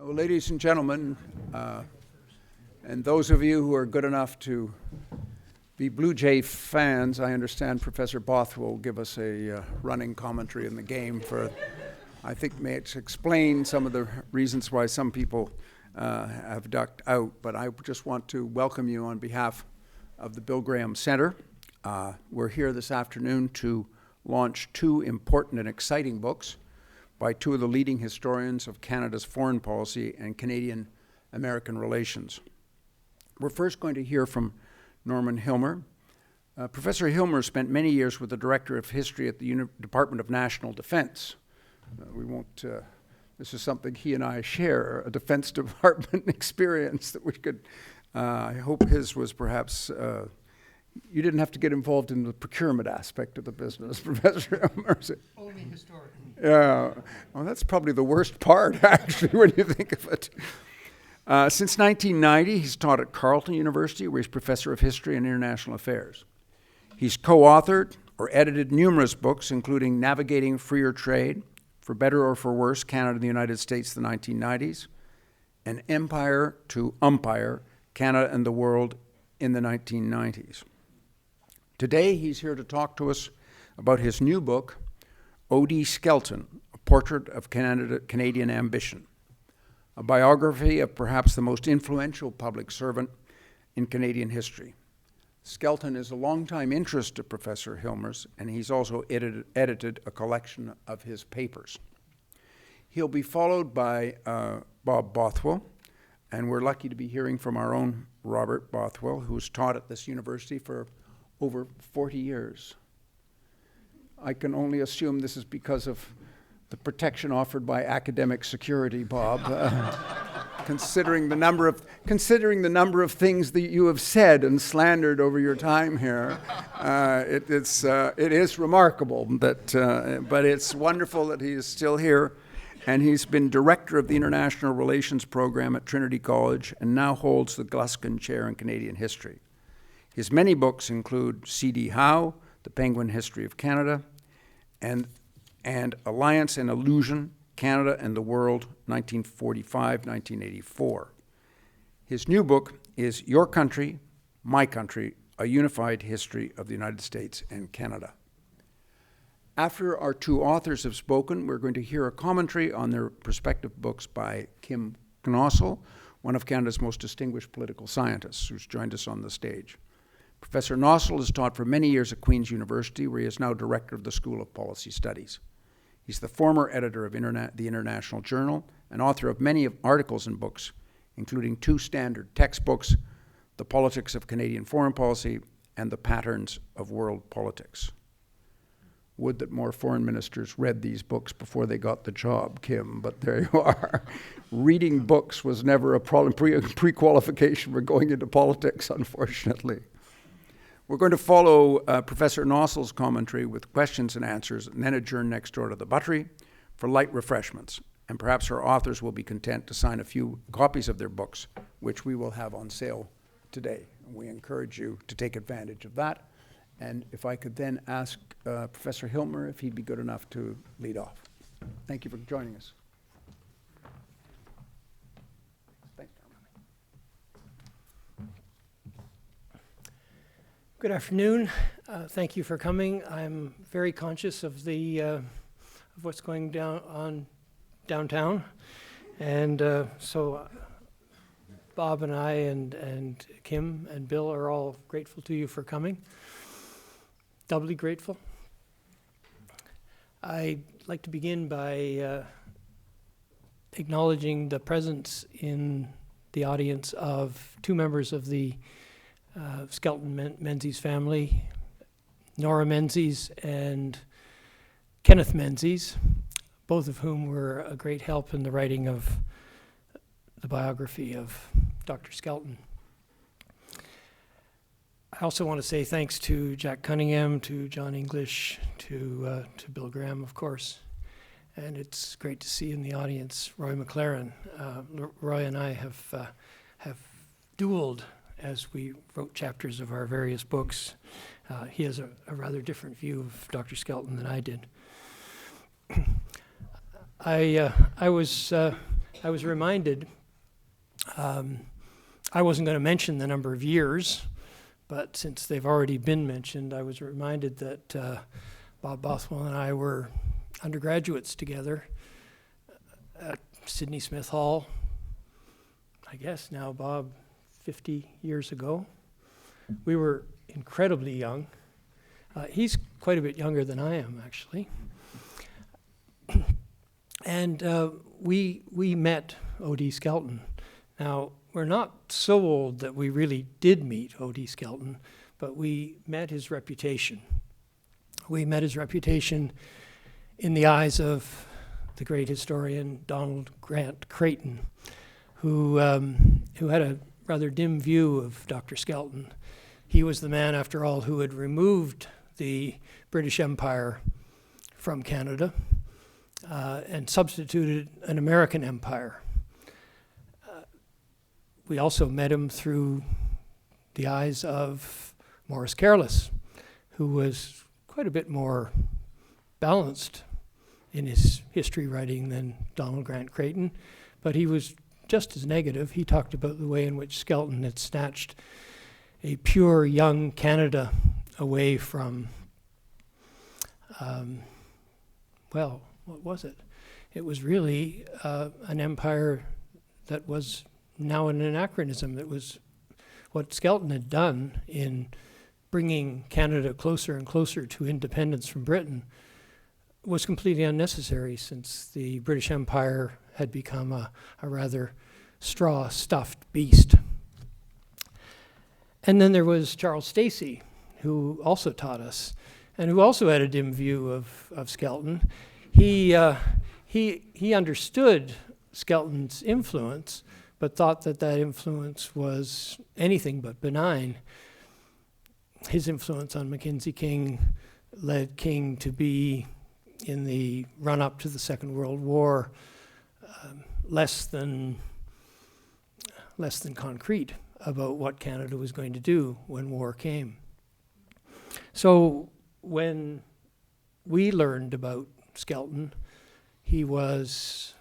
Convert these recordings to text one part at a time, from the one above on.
Well, ladies and gentlemen, and those of you who are good enough to be Blue Jay fans, I understand Professor Bothwell will give us a running commentary in the game for, I think, may explain some of the reasons why some people have ducked out. But I just want to welcome you on behalf of the Bill Graham Center. We're here this afternoon to launch two important and exciting books by two of the leading historians of Canada's foreign policy and Canadian-American relations. We're first going to hear from Norman Hillmer. Professor Hillmer spent many years with the Director of History at the Department of National Defense. This is something he and I share, a Defense Department experience that we could, I hope his was perhaps, you didn't have to get involved in the procurement aspect of the business, Professor Hillmer. Only historically. Yeah, well, that's probably the worst part, actually, when you think of it. Since 1990, he's taught at Carleton University, where he's Professor of History and International Affairs. He's co-authored or edited numerous books, including Navigating Freer Trade, For Better or For Worse, Canada and the United States, the 1990s, and Empire to Umpire, Canada and the World in the 1990s. Today, he's here to talk to us about his new book, O.D. Skelton, A Portrait of Canadian Ambition, a biography of perhaps the most influential public servant in Canadian history. Skelton is a longtime interest of Professor Hillmer's, and he's also edited a collection of his papers. He'll be followed by Bob Bothwell, and we're lucky to be hearing from our own Robert Bothwell, who's taught at this university for over 40 years. I can only assume this is because of the protection offered by academic security, Bob. Considering the number of things that you have said and slandered over your time here, it is remarkable that. But it's wonderful that he is still here, and he's been director of the International Relations Program at Trinity College, and now holds the Gluskin Chair in Canadian History. His many books include C.D. Howe, The Penguin History of Canada, and Alliance and Illusion, Canada and the World, 1945-1984. His new book is Your Country, My Country, A Unified History of the United States and Canada. After our two authors have spoken, we're going to hear a commentary on their respective books by Kim Nossal, one of Canada's most distinguished political scientists, who's joined us on the stage. Professor Nossal has taught for many years at Queen's University, where he is now director of the School of Policy Studies. He's the former editor of the International Journal and author of many articles and books, including two standard textbooks, The Politics of Canadian Foreign Policy and The Patterns of World Politics. Would that more foreign ministers read these books before they got the job, Kim, but there you are. Reading books was never a pre-qualification for going into politics, unfortunately. We're going to follow Professor Nossal's commentary with questions and answers, and then adjourn next door to the buttery for light refreshments. And perhaps our authors will be content to sign a few copies of their books, which we will have on sale today. And we encourage you to take advantage of that. And if I could then ask Professor Hillmer if he'd be good enough to lead off. Thank you for joining us. Good afternoon. Thank you for coming. I'm very conscious of of what's going on downtown, and so Bob and I and Kim and Bill are all grateful to you for coming. Doubly grateful. I'd like to begin by acknowledging the presence in the audience of two members of the Skelton Menzies family, Nora Menzies and Kenneth Menzies, both of whom were a great help in the writing of the biography of Dr. Skelton. I also want to say thanks to Jack Cunningham, to John English, to Bill Graham, of course. And it's great to see in the audience Roy McLaren. Roy and I have dueled as we wrote chapters of our various books. He has a rather different view of Dr. Skelton than I did. I was I was reminded, I wasn't going to mention the number of years, but since they've already been mentioned, I was reminded that Bob Bothwell and I were undergraduates together at Sydney Smith Hall, I guess now, Bob, 50 years ago. We were incredibly young. He's quite a bit younger than I am, actually. And we met O.D. Skelton. Now, we're not so old that we really did meet O.D. Skelton, but we met his reputation. We met his reputation in the eyes of the great historian Donald Grant Creighton, who had a rather dim view of Dr. Skelton. He was the man, after all, who had removed the British Empire from Canada and substituted an American empire. We also met him through the eyes of Maurice Careless, who was quite a bit more balanced in his history writing than Donald Grant Creighton, but he was just as negative. He talked about the way in which Skelton had snatched a pure young Canada away from, well, what was it? It was really an empire that was now an anachronism. That was what Skelton had done in bringing Canada closer and closer to independence from Britain was completely unnecessary, since the British Empire had become a rather straw-stuffed beast. And then there was Charles Stacey, who also taught us, and who also had a dim view of Skelton. He understood Skelton's influence, but thought that that influence was anything but benign. His influence on Mackenzie King led King to be, in the run-up to the Second World War, less than concrete about what Canada was going to do when war came. So when we learned about Skelton, he was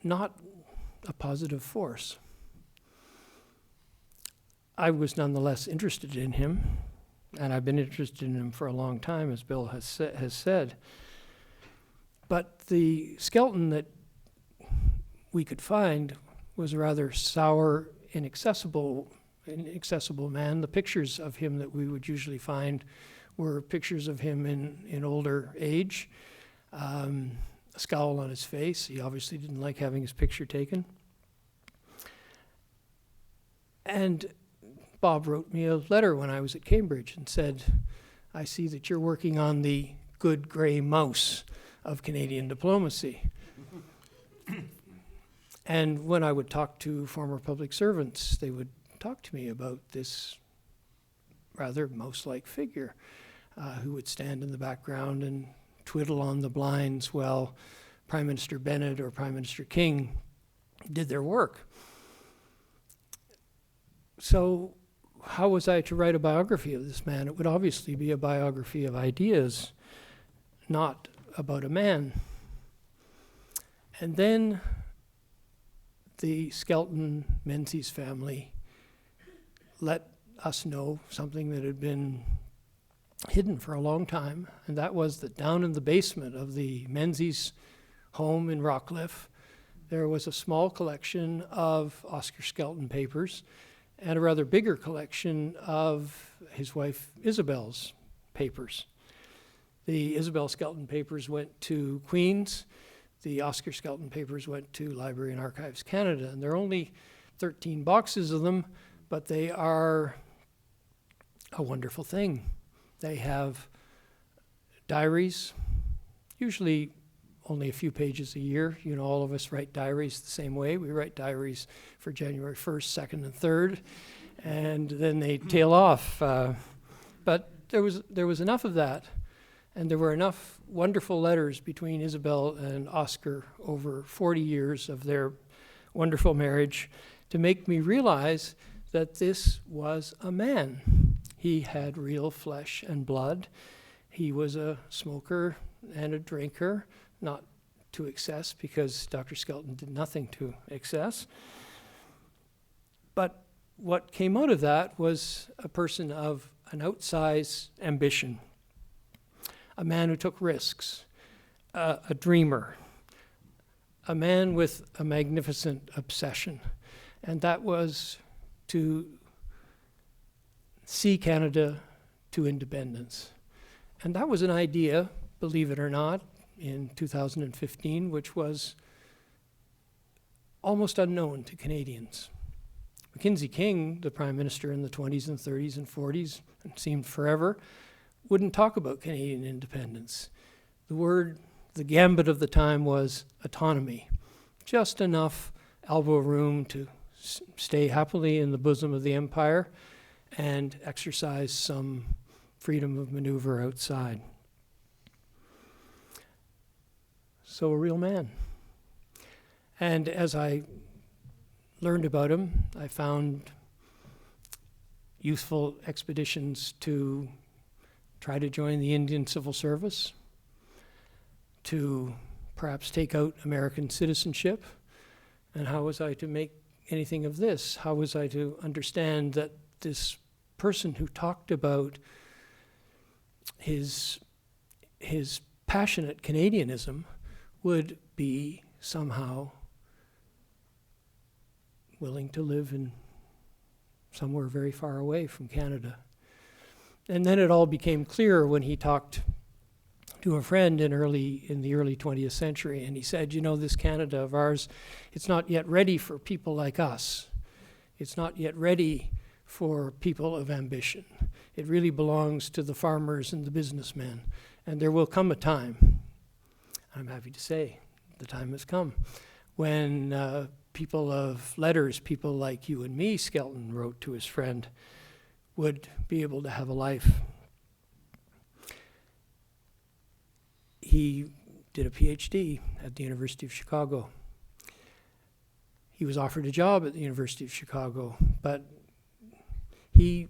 not a positive force. I was nonetheless interested in him, and I've been interested in him for a long time, as Bill has said. But the Skelton that we could find was a rather sour, inaccessible man. The pictures of him that we would usually find were pictures of him in older age, a scowl on his face. He obviously didn't like having his picture taken. And Bob wrote me a letter when I was at Cambridge and said, "I see that you're working on the good gray mouse of Canadian diplomacy." And when I would talk to former public servants, they would talk to me about this rather mouse-like figure who would stand in the background and twiddle on the blinds while Prime Minister Bennett or Prime Minister King did their work. So how was I to write a biography of this man? It would obviously be a biography of ideas, not about a man. And then the Skelton Menzies family let us know something that had been hidden for a long time, and that was that down in the basement of the Menzies home in Rockcliffe, there was a small collection of Oscar Skelton papers and a rather bigger collection of his wife Isabel's papers. The Isabel Skelton papers went to Queen's. The Oscar Skelton papers went to Library and Archives Canada, and there are only 13 boxes of them, but they are a wonderful thing. They have diaries, usually only a few pages a year. You know, all of us write diaries the same way. We write diaries for January 1st, 2nd, and 3rd, and then they tail off. But there was enough of that, and there were enough wonderful letters between Isabel and Oscar over 40 years of their wonderful marriage to make me realize that this was a man. He had real flesh and blood. He was a smoker and a drinker, not to excess, because Dr. Skelton did nothing to excess. But what came out of that was a person of an outsized ambition, a man who took risks, a dreamer, a man with a magnificent obsession, and that was to see Canada to independence. And that was an idea, believe it or not, in 2015, which was almost unknown to Canadians. Mackenzie King, the Prime Minister in the 20s and 30s and 40s, and seemed forever, wouldn't talk about Canadian independence. The gambit of the time was autonomy, just enough elbow room to stay happily in the bosom of the empire and exercise some freedom of maneuver outside. So a real man. And as I learned about him, I found useful expeditions to try to join the Indian Civil Service, to perhaps take out American citizenship. And how was I to make anything of this? How was I to understand that this person who talked about his passionate Canadianism would be somehow willing to live in somewhere very far away from Canada? And then it all became clear when he talked to a friend in the early 20th century, and he said, you know, this Canada of ours, it's not yet ready for people like us. It's not yet ready for people of ambition. It really belongs to the farmers and the businessmen. And there will come a time, I'm happy to say, the time has come, when people of letters, people like you and me, Skelton wrote to his friend, would be able to have a life. He did a PhD at the University of Chicago. He was offered a job at the University of Chicago, but he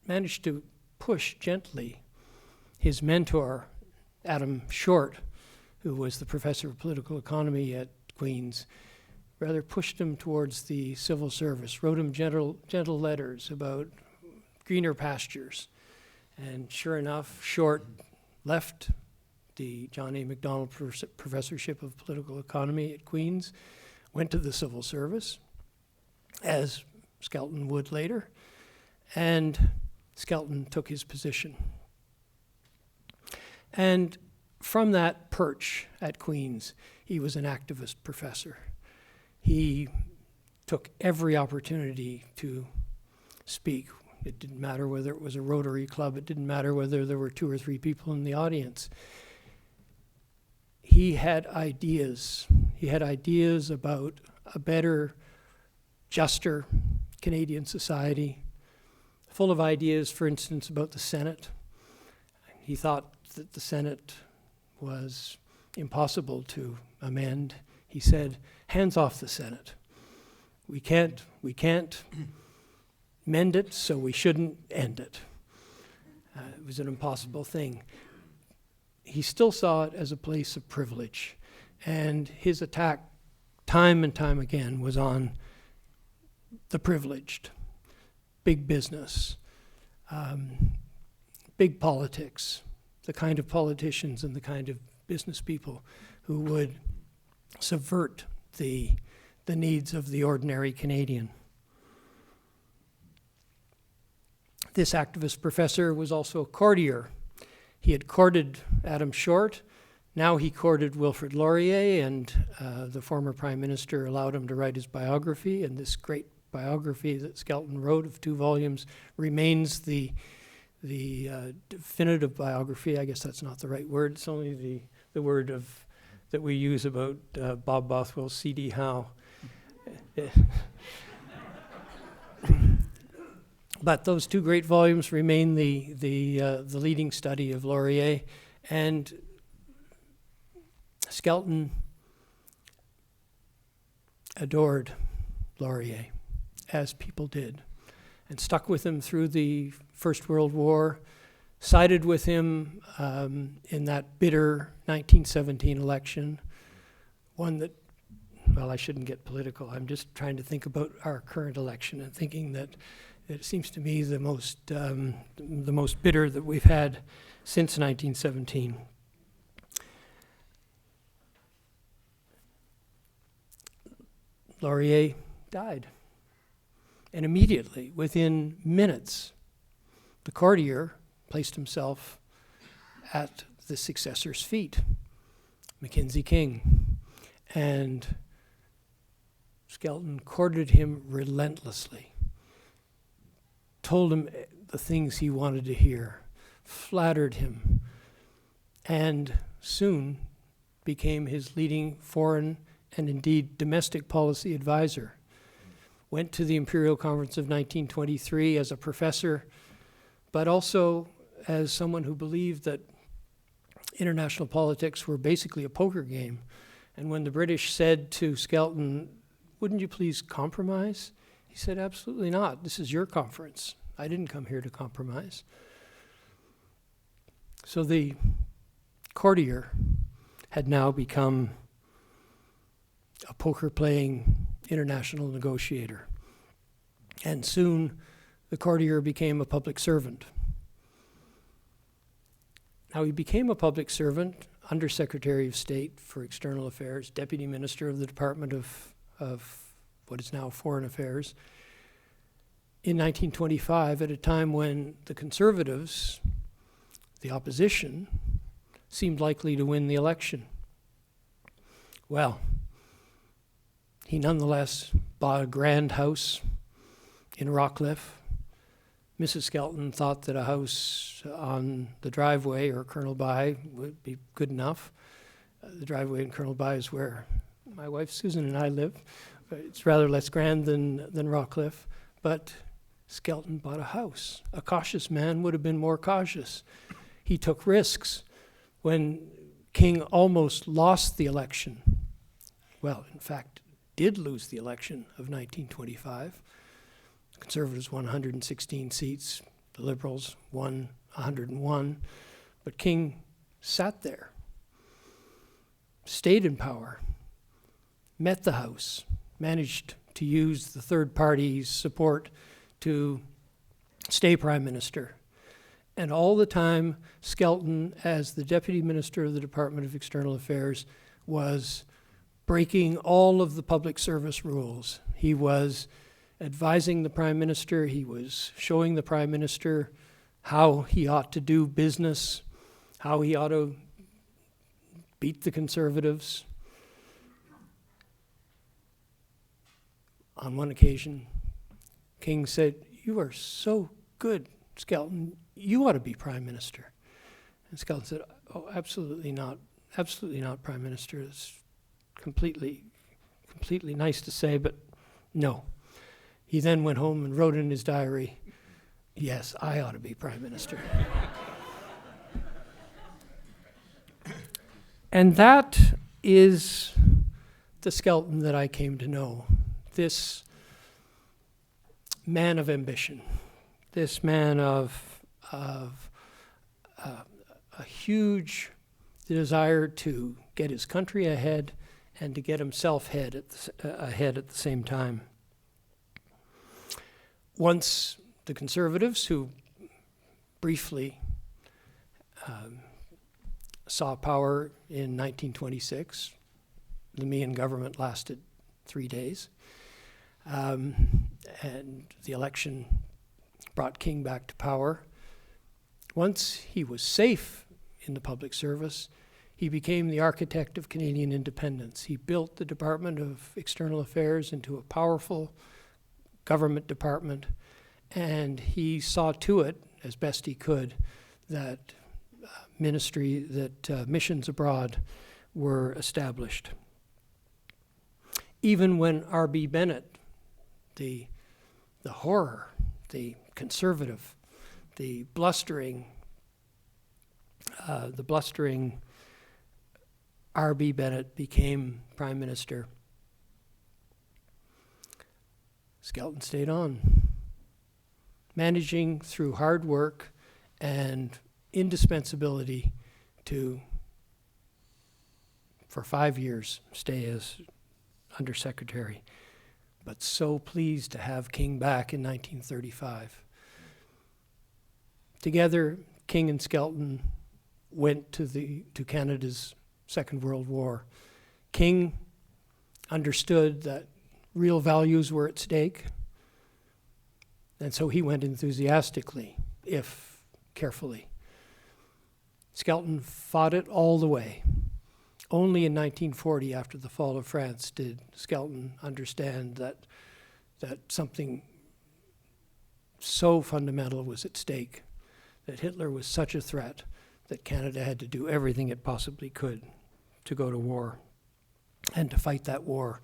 managed to push gently his mentor, Adam Short, who was the professor of political economy at Queen's, rather pushed him towards the civil service, wrote him gentle letters about greener pastures. And sure enough, Short left the John A. Macdonald Professorship of Political Economy at Queen's, went to the civil service, as Skelton would later, and Skelton took his position. And from that perch at Queen's, he was an activist professor. He took every opportunity to speak. It didn't matter whether it was a Rotary Club. It didn't matter whether there were 2 or 3 people in the audience. He had ideas. He had ideas about a better, juster Canadian society, full of ideas, for instance, about the Senate. He thought that the Senate was impossible to amend. He said, hands off the Senate. We can't mend it, so we shouldn't end it. It was an impossible thing. He still saw it as a place of privilege, and his attack time and time again was on the privileged, big business, big politics, the kind of politicians and the kind of business people who would subvert the needs of the ordinary Canadian. This activist professor was also a courtier. He had courted Adam Short. Now he courted Wilfrid Laurier, and the former Prime Minister allowed him to write his biography, and this great biography that Skelton wrote of 2 volumes remains the definitive biography. I guess that's not the right word. It's only the word that we use about Bob Bothwell's C.D. Howe. But those 2 great volumes remain the leading study of Laurier, and Skelton adored Laurier, as people did, and stuck with him through the First World War, sided with him in that bitter 1917 election, one that, well, I shouldn't get political. I'm just trying to think about our current election and thinking that it seems to me the most bitter that we've had since 1917. Laurier died. And immediately, within minutes, the courtier placed himself at the successor's feet, Mackenzie King. And Skelton courted him relentlessly, told him the things he wanted to hear, flattered him, and soon became his leading foreign and indeed domestic policy advisor. Went to the Imperial Conference of 1923 as a professor, but also as someone who believed that international politics were basically a poker game. And when the British said to Skelton, "Wouldn't you please compromise?" he said, "Absolutely not. This is your conference. I didn't come here to compromise." So the courtier had now become a poker-playing international negotiator. And soon the courtier became a public servant. Now he became a public servant, Undersecretary of State for External Affairs, Deputy Minister of the Department of what is now Foreign Affairs, in 1925, at a time when the Conservatives, the opposition, seemed likely to win the election. Well, he nonetheless bought a grand house in Rockcliffe. Mrs. Skelton thought that a house on the driveway or Colonel By would be good enough. The driveway in Colonel By is where my wife Susan and I live. It's rather less grand than Rockcliffe, but Skelton bought a house. A cautious man would have been more cautious. He took risks. When King almost lost the election, well, in fact, did lose the election of 1925. The Conservatives won 116 seats. The Liberals won 101. But King sat there, stayed in power, met the House, managed to use the third party's support to stay Prime Minister. And all the time, Skelton, as the Deputy Minister of the Department of External Affairs, was breaking all of the public service rules. He was advising the Prime Minister. He was showing the Prime Minister how he ought to do business, how he ought to beat the Conservatives. On one occasion, King said, "You are so good, Skelton. You ought to be Prime Minister." And Skelton said, "Oh, absolutely not. Absolutely not, Prime Minister. It's completely nice to say, but no." He then went home and wrote in his diary, "Yes, I ought to be Prime Minister." And that is the Skelton that I came to know. This man of ambition, this man of a huge desire to get his country ahead and to get himself ahead at the same time. Once the Conservatives, who briefly saw power in 1926, the Meehan government lasted 3 days, and the election brought King back to power. Once he was safe in the public service, he became the architect of Canadian independence. He built the Department of External Affairs into a powerful government department, and he saw to it, as best he could, that missions abroad were established. Even when R.B. Bennett, the horror, the conservative, the blustering R.B. Bennett became Prime Minister, Skelton stayed on, managing through hard work and indispensability to for 5 years, stay as undersecretary, but so pleased to have King back in 1935. Together, King and Skelton went to Canada's Second World War. King understood that real values were at stake, and so he went enthusiastically, if carefully. Skelton fought it all the way. Only in 1940, after the fall of France, did Skelton understand that something so fundamental was at stake, that Hitler was such a threat that Canada had to do everything it possibly could to go to war and to fight that war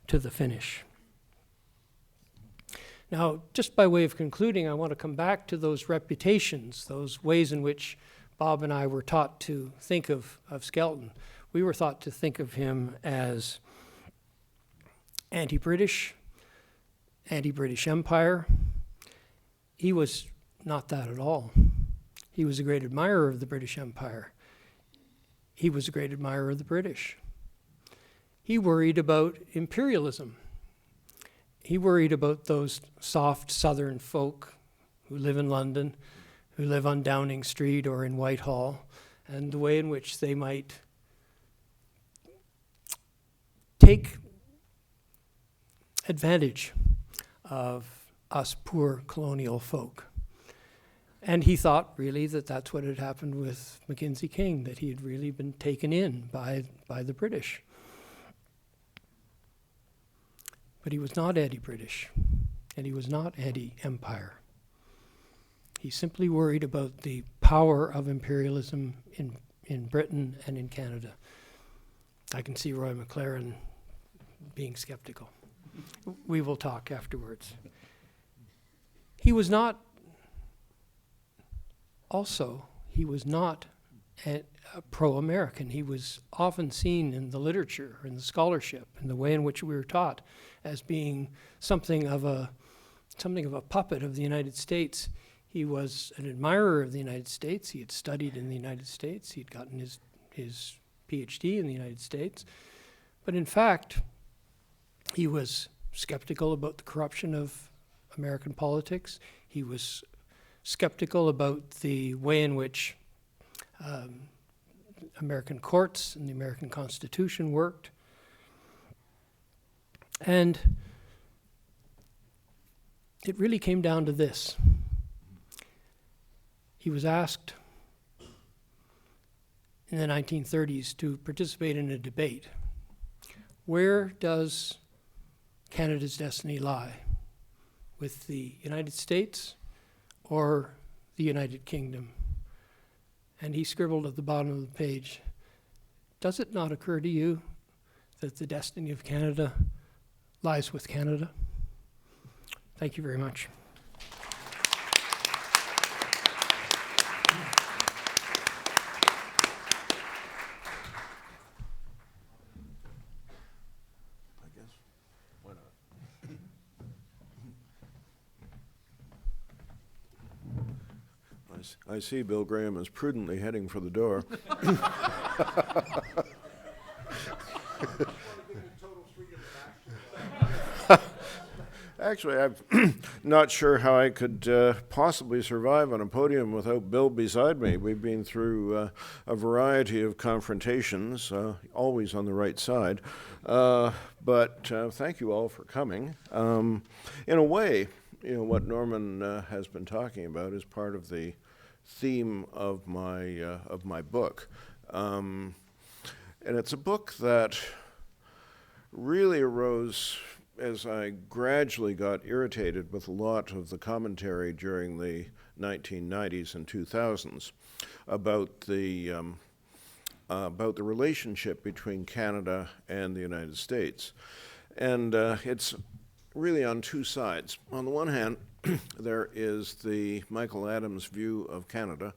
to the finish. Now, just by way of concluding, I want to come back to those reputations, those ways in which Bob and I were taught to think of Skelton. We were thought to think of him as anti-British, anti-British Empire. He was not that at all. He was a great admirer of the British Empire. He was a great admirer of the British. He worried about imperialism. He worried about those soft southern folk who live in London, who live on Downing Street or in Whitehall, and the way in which they might take advantage of us poor colonial folk. And he thought really that that's what had happened with Mackenzie King, that he had really been taken in by the British. But he was not anti-British, and he was not anti-empire. He simply worried about the power of imperialism in Britain and in Canada. I can see Roy McLaren being skeptical. We will talk afterwards. He was not a pro-American. He was often seen in the literature, in the scholarship, in the way in which we were taught as being something of a puppet of the United States. He was an admirer of the United States. He had studied in the United States. He'd gotten his PhD in the United States. But in fact, he was skeptical about the corruption of American politics. He was skeptical about the way in which American courts and the American Constitution worked. And it really came down to this. He was asked in the 1930s to participate in a debate. Where does Canada's destiny lie? With the United States or the United Kingdom? And he scribbled at the bottom of the page, "Does it not occur to you that the destiny of Canada lies with Canada?" Thank you very much. I see Bill Graham is prudently heading for the door. Actually, I'm not sure how I could possibly survive on a podium without Bill beside me. We've been through a variety of confrontations, always on the right side. But thank you all for coming. In a way, what Norman has been talking about is part of the theme of my book, and it's a book that really arose as I gradually got irritated with a lot of the commentary during the 1990s and 2000s about the relationship between Canada and the United States, and it's really on two sides. On the one hand, there is the Michael Adams view of Canada,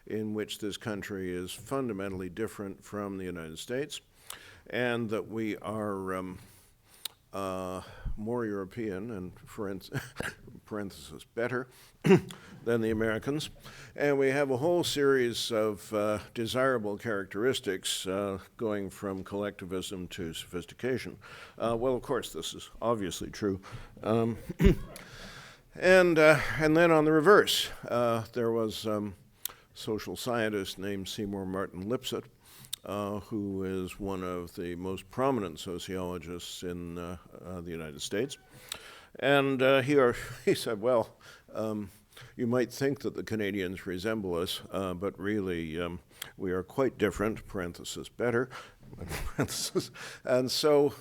in which this country is fundamentally different from the United States, and that we are more European and parenthesis better than the Americans. And we have a whole series of desirable characteristics going from collectivism to sophistication. Well, of course, this is obviously true. And then on the reverse, there was a social scientist named Seymour Martin Lipset, who is one of the most prominent sociologists in the United States. And he said, well, you might think that the Canadians resemble us, but really we are quite different, parenthesis better, parenthesis. And so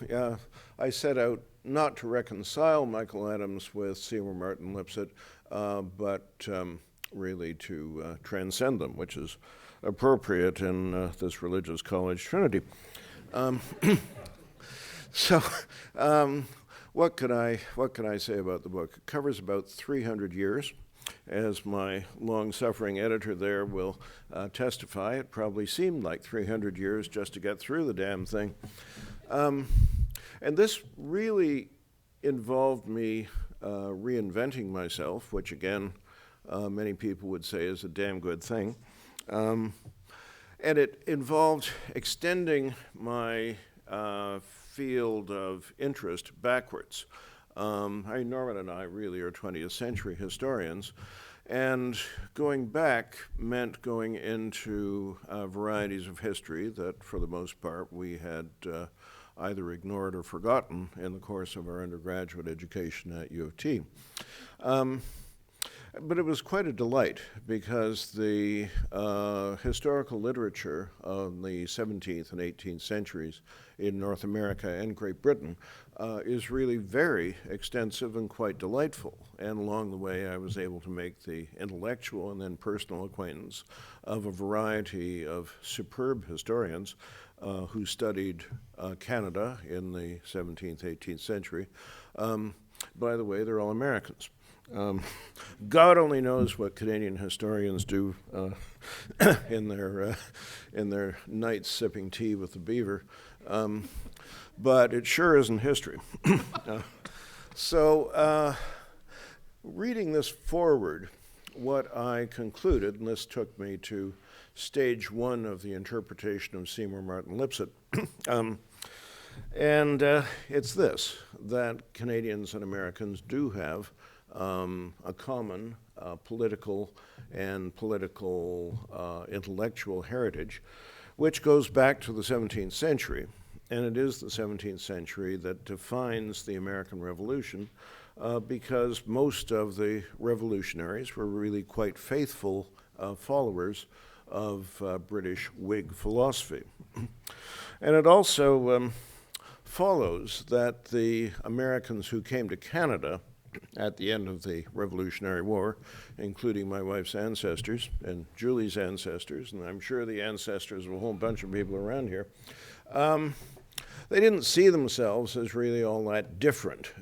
I set out not to reconcile Michael Adams with Seymour Martin Lipset, but really to transcend them, which is appropriate in this religious college trinity. So what can I say about the book? It covers about 300 years. As my long-suffering editor there will testify, it probably seemed like 300 years just to get through the damn thing. And this really involved me reinventing myself, which again, many people would say is a damn good thing. And it involved extending my field of interest backwards. Norman and I really are 20th century historians, and going back meant going into varieties of history that, for the most part, we had either ignored or forgotten in the course of our undergraduate education at U of T. But it was quite a delight because the historical literature of the 17th and 18th centuries in North America and Great Britain is really very extensive and quite delightful. And along the way, I was able to make the intellectual and then personal acquaintance of a variety of superb historians who studied Canada in the 17th, 18th century. By the way, they're all Americans. God only knows what Canadian historians do in their nights sipping tea with the beaver, but it sure isn't history. So reading this forward, what I concluded, and this took me to stage one of the interpretation of Seymour Martin Lipset, and it's this, that Canadians and Americans do have a common political and intellectual heritage, which goes back to the 17th century. And it is the 17th century that defines the American Revolution because most of the revolutionaries were really quite faithful followers of British Whig philosophy. And it also follows that the Americans who came to Canada at the end of the Revolutionary War, including my wife's ancestors and Julie's ancestors, and I'm sure the ancestors of a whole bunch of people around here, they didn't see themselves as really all that different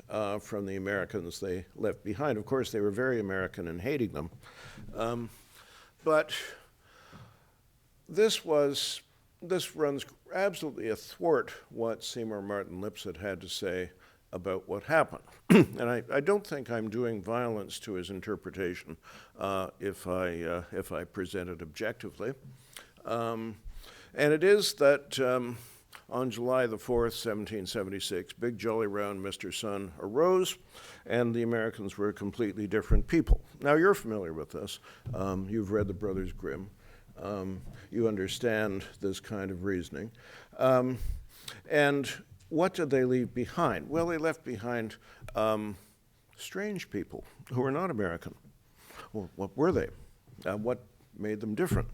from the Americans they left behind. Of course, they were very American in hating them. But this runs absolutely athwart what Seymour Martin Lipset had to say about what happened. And I don't think I'm doing violence to his interpretation if I present it objectively. And it is that on July the 4th, 1776, big jolly round Mr. Sun arose, and the Americans were a completely different people. Now, you're familiar with this. You've read the Brothers Grimm. You understand this kind of reasoning. And what did they leave behind? Well, they left behind strange people who were not American. Well, what were they? What made them different?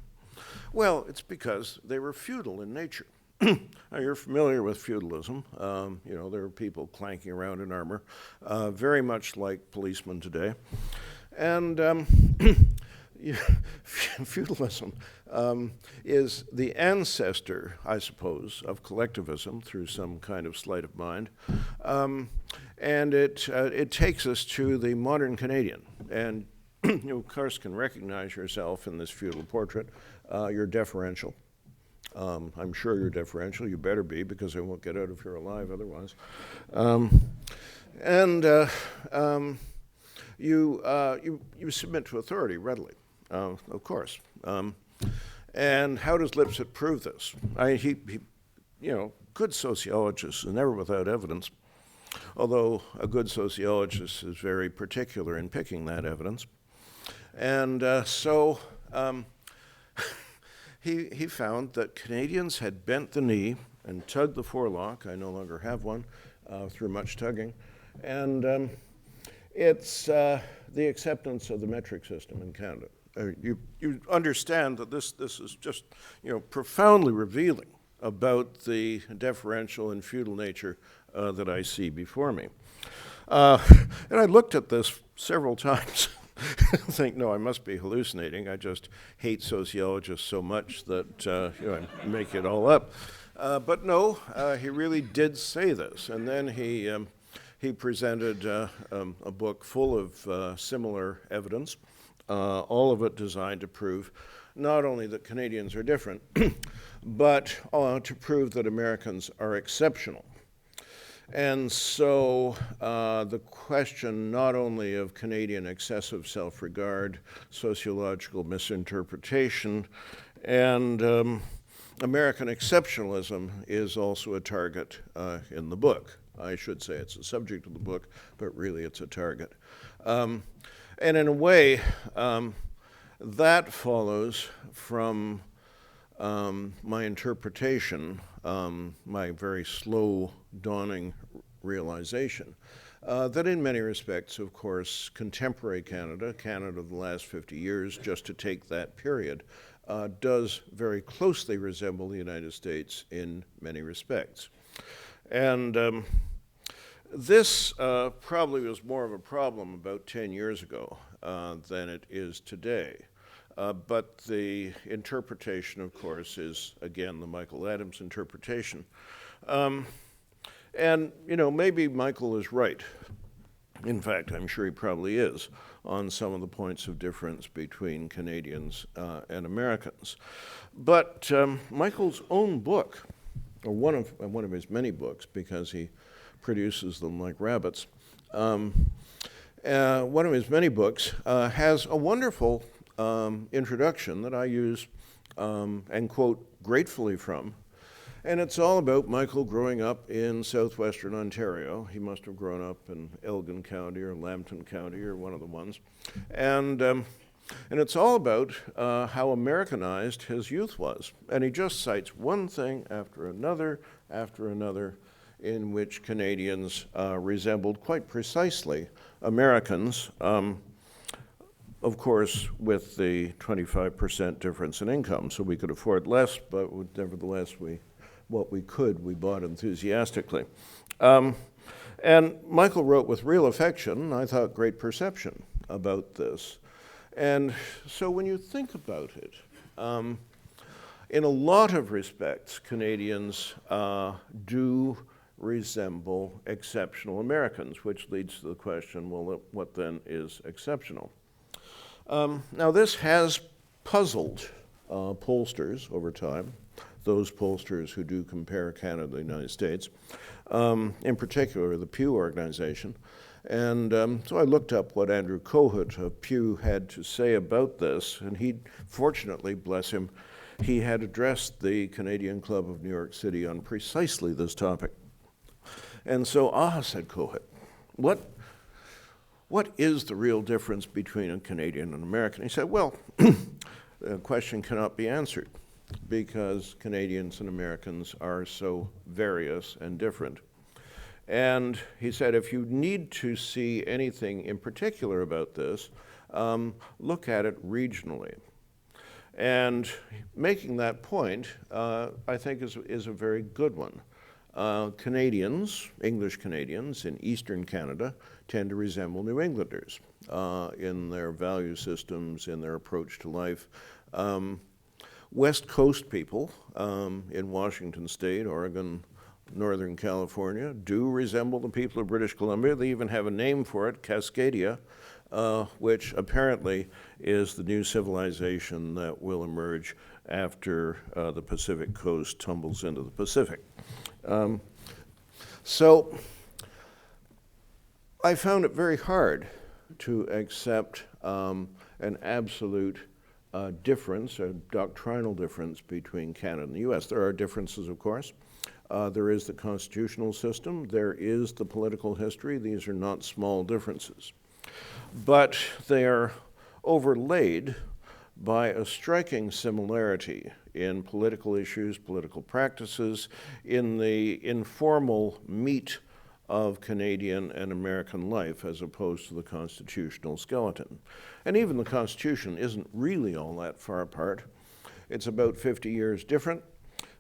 Well, it's because they were feudal in nature. Now, you're familiar with feudalism. There are people clanking around in armor, very much like policemen today. And feudalism is the ancestor, I suppose, of collectivism through some kind of sleight of mind. And it takes us to the modern Canadian. And you, of course, can recognize yourself in this feudal portrait. You're deferential. I'm sure you're deferential. You better be, because I won't get out if you're alive otherwise. You submit to authority readily, of course. And how does Lipset prove this? Good sociologists are never without evidence, although a good sociologist is very particular in picking that evidence. And he found that Canadians had bent the knee and tugged the forelock. I no longer have one, through much tugging. And it's the acceptance of the metric system in Canada. You understand that this is just profoundly revealing about the deferential and feudal nature that I see before me. And I looked at this several times. Think, no, I must be hallucinating. I just hate sociologists so much that I make it all up. But no, he really did say this. And then he presented a book full of similar evidence, all of it designed to prove not only that Canadians are different, but to prove that Americans are exceptional. And so the question not only of Canadian excessive self-regard, sociological misinterpretation, and American exceptionalism is also a target in the book. I should say it's a subject of the book, but really it's a target. And in a way, that follows from my interpretation, my very slow dawning realization, that in many respects, of course, contemporary Canada of the last 50 years, just to take that period, does very closely resemble the United States in many respects. And this probably was more of a problem about 10 years ago than it is today. But the interpretation, of course, is, again, the Michael Adams interpretation. And, maybe Michael is right. In fact, I'm sure he probably is on some of the points of difference between Canadians and Americans. But Michael's own book, or one of his many books, because he produces them like rabbits, one of his many books has a wonderful introduction that I use and quote gratefully from. And it's all about Michael growing up in southwestern Ontario. He must have grown up in Elgin County or Lambton County or one of the ones. And it's all about how Americanized his youth was. And he just cites one thing after another in which Canadians resembled quite precisely Americans, of course, with the 25% difference in income. So we could afford less, but nevertheless, what we could, we bought enthusiastically. And Michael wrote with real affection, I thought great perception about this. And so when you think about it, in a lot of respects, Canadians do resemble exceptional Americans, which leads to the question, well, what then is exceptional? Now, this has puzzled pollsters over time, those pollsters who do compare Canada and the United States, in particular the Pew organization. And so I looked up what Andrew Kohut of Pew had to say about this, and he, fortunately, bless him, he had addressed the Canadian Club of New York City on precisely this topic. And so, said Kohut, what is the real difference between a Canadian and American? He said, well, the question cannot be answered because Canadians and Americans are so various and different. And he said, if you need to see anything in particular about this, look at it regionally. And making that point, I think is a very good one. Canadians, English Canadians in Eastern Canada, tend to resemble New Englanders in their value systems, in their approach to life. West Coast people in Washington State, Oregon, Northern California, do resemble the people of British Columbia. They even have a name for it, Cascadia, which apparently is the new civilization that will emerge after the Pacific coast tumbles into the Pacific. So I found it very hard to accept an absolute difference, a doctrinal difference between Canada and the U.S. There are differences, of course. There is the constitutional system. There is the political history. These are not small differences. But they are overlaid by a striking similarity in political issues, political practices, in the informal meat of Canadian and American life as opposed to the constitutional skeleton. And even the Constitution isn't really all that far apart. It's about 50 years different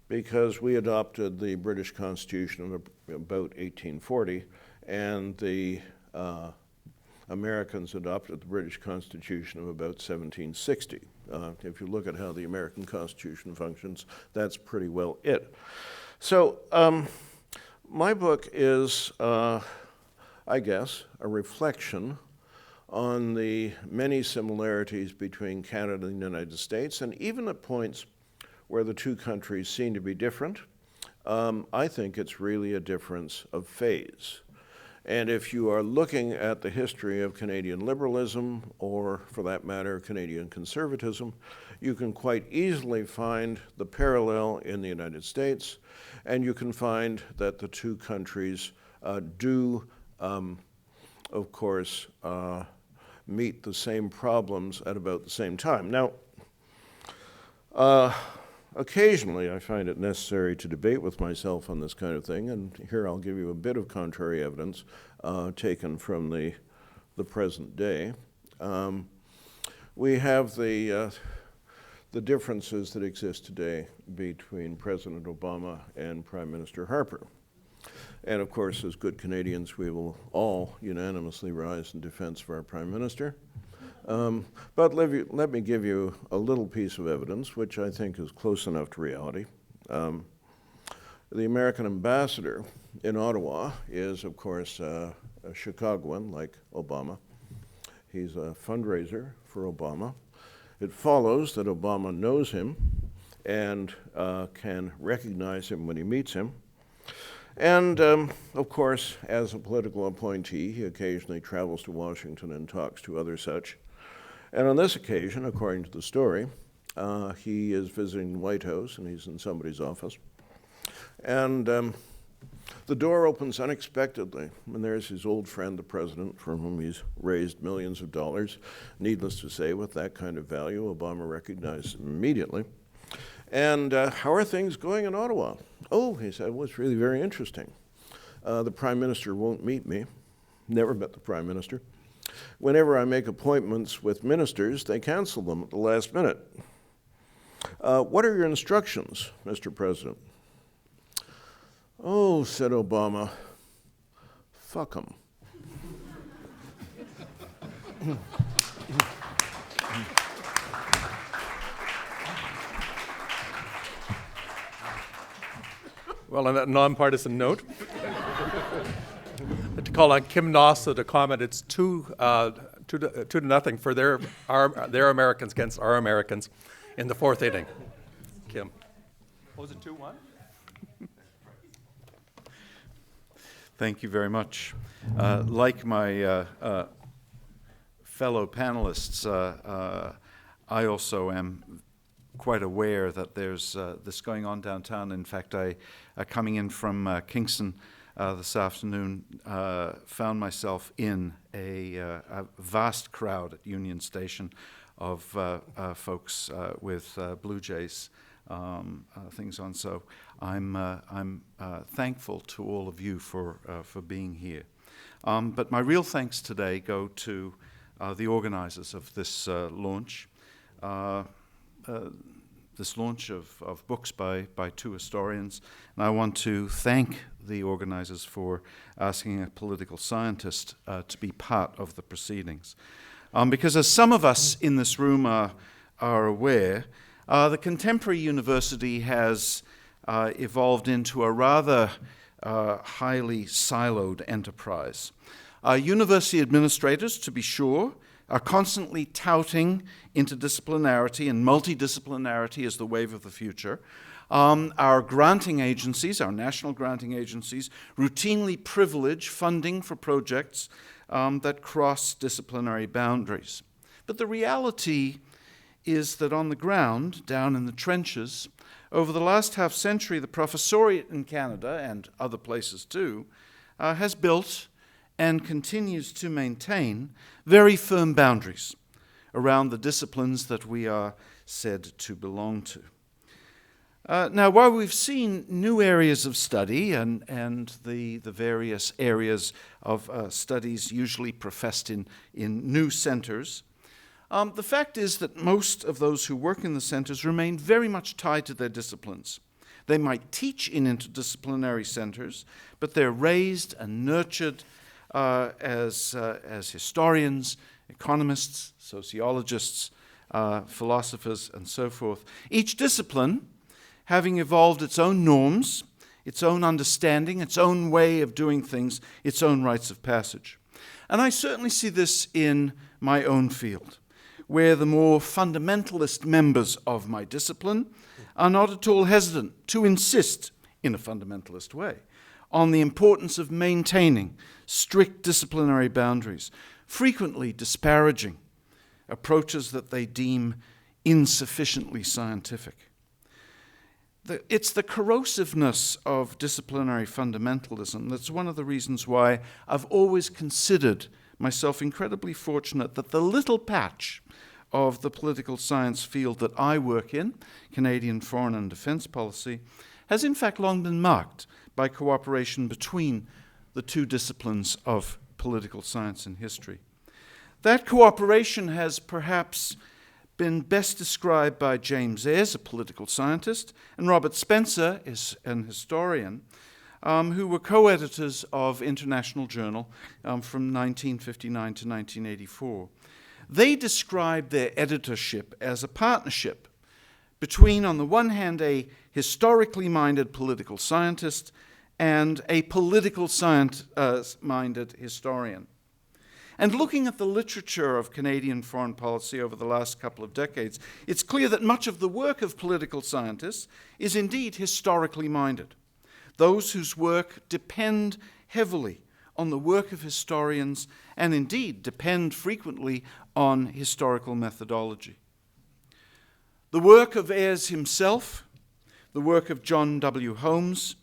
because we adopted the British Constitution of about 1840 and the Americans adopted the British Constitution of about 1760. If you look at how the American Constitution functions, that's pretty well it. So my book is, I guess, a reflection on the many similarities between Canada and the United States, and even at points where the two countries seem to be different, I think it's really a difference of phase. And if you are looking at the history of Canadian liberalism, or for that matter, Canadian conservatism, you can quite easily find the parallel in the United States, and you can find that the two countries do, of course, meet the same problems at about the same time. Now, occasionally I find it necessary to debate with myself on this kind of thing, and here I'll give you a bit of contrary evidence taken from the present day. We have the differences that exist today between President Obama and Prime Minister Harper. And of course, as good Canadians, we will all unanimously rise in defense of our Prime Minister. But let me give you a little piece of evidence, which I think is close enough to reality. The American ambassador in Ottawa is, of course, a Chicagoan, like Obama. He's a fundraiser for Obama. It follows that Obama knows him and can recognize him when he meets him. And, of course, as a political appointee, he occasionally travels to Washington and talks to other such. And on this occasion, according to the story, he is visiting the White House and he's in somebody's office. And the door opens unexpectedly, and there's his old friend, the president, from whom he's raised millions of dollars. Needless to say, with that kind of value, Obama recognized him immediately. And how are things going in Ottawa? Oh, he said, well, it's really very interesting. The Prime Minister won't meet me. Never met the Prime Minister. Whenever I make appointments with ministers, they cancel them at the last minute. What are your instructions, Mr. President? Oh, said Obama, fuck 'em. Well, on that nonpartisan note, to call on Kim Nossal to comment, it's 2-0 for their Americans against our Americans in the fourth inning. Kim. What was it, 2-1? Thank you very much. Like my fellow panelists, I also am quite aware that there's this going on downtown. In fact, coming in from Kingston this afternoon, found myself in a vast crowd at Union Station of folks with Blue Jays things on. So I'm thankful to all of you for being here. But my real thanks today go to the organizers of this launch. This launch of books by two historians. And I want to thank the organizers for asking a political scientist to be part of the proceedings. Because as some of us in this room are aware, the contemporary university has evolved into a rather highly siloed enterprise. University administrators, to be sure, are constantly touting interdisciplinarity and multidisciplinarity as the wave of the future. Our granting agencies, our national granting agencies, routinely privilege funding for projects that cross disciplinary boundaries. But the reality is that on the ground, down in the trenches, over the last half century, the professoriate in Canada, and other places too, has built and continues to maintain very firm boundaries around the disciplines that we are said to belong to. Now, while we've seen new areas of study and the various areas of studies usually professed in new centers, the fact is that most of those who work in the centers remain very much tied to their disciplines. They might teach in interdisciplinary centers, but they're raised and nurtured as historians, economists, sociologists, philosophers, and so forth. Each discipline having evolved its own norms, its own understanding, its own way of doing things, its own rites of passage. And I certainly see this in my own field, where the more fundamentalist members of my discipline are not at all hesitant to insist, in a fundamentalist way, on the importance of maintaining strict disciplinary boundaries, frequently disparaging approaches that they deem insufficiently scientific. It's the corrosiveness of disciplinary fundamentalism that's one of the reasons why I've always considered myself incredibly fortunate that the little patch of the political science field that I work in, Canadian foreign and defense policy, has in fact long been marked by cooperation between the two disciplines of political science and history. That cooperation has perhaps been best described by James Ayres, a political scientist, and Robert Spencer, an historian, who were co-editors of International Journal from 1959 to 1984. They described their editorship as a partnership between, on the one hand, a historically minded political scientist and a political science-minded historian. And looking at the literature of Canadian foreign policy over the last couple of decades, it's clear that much of the work of political scientists is indeed historically minded. Those whose work depend heavily on the work of historians and indeed depend frequently on historical methodology. The work of Ayres himself, the work of John W. Holmes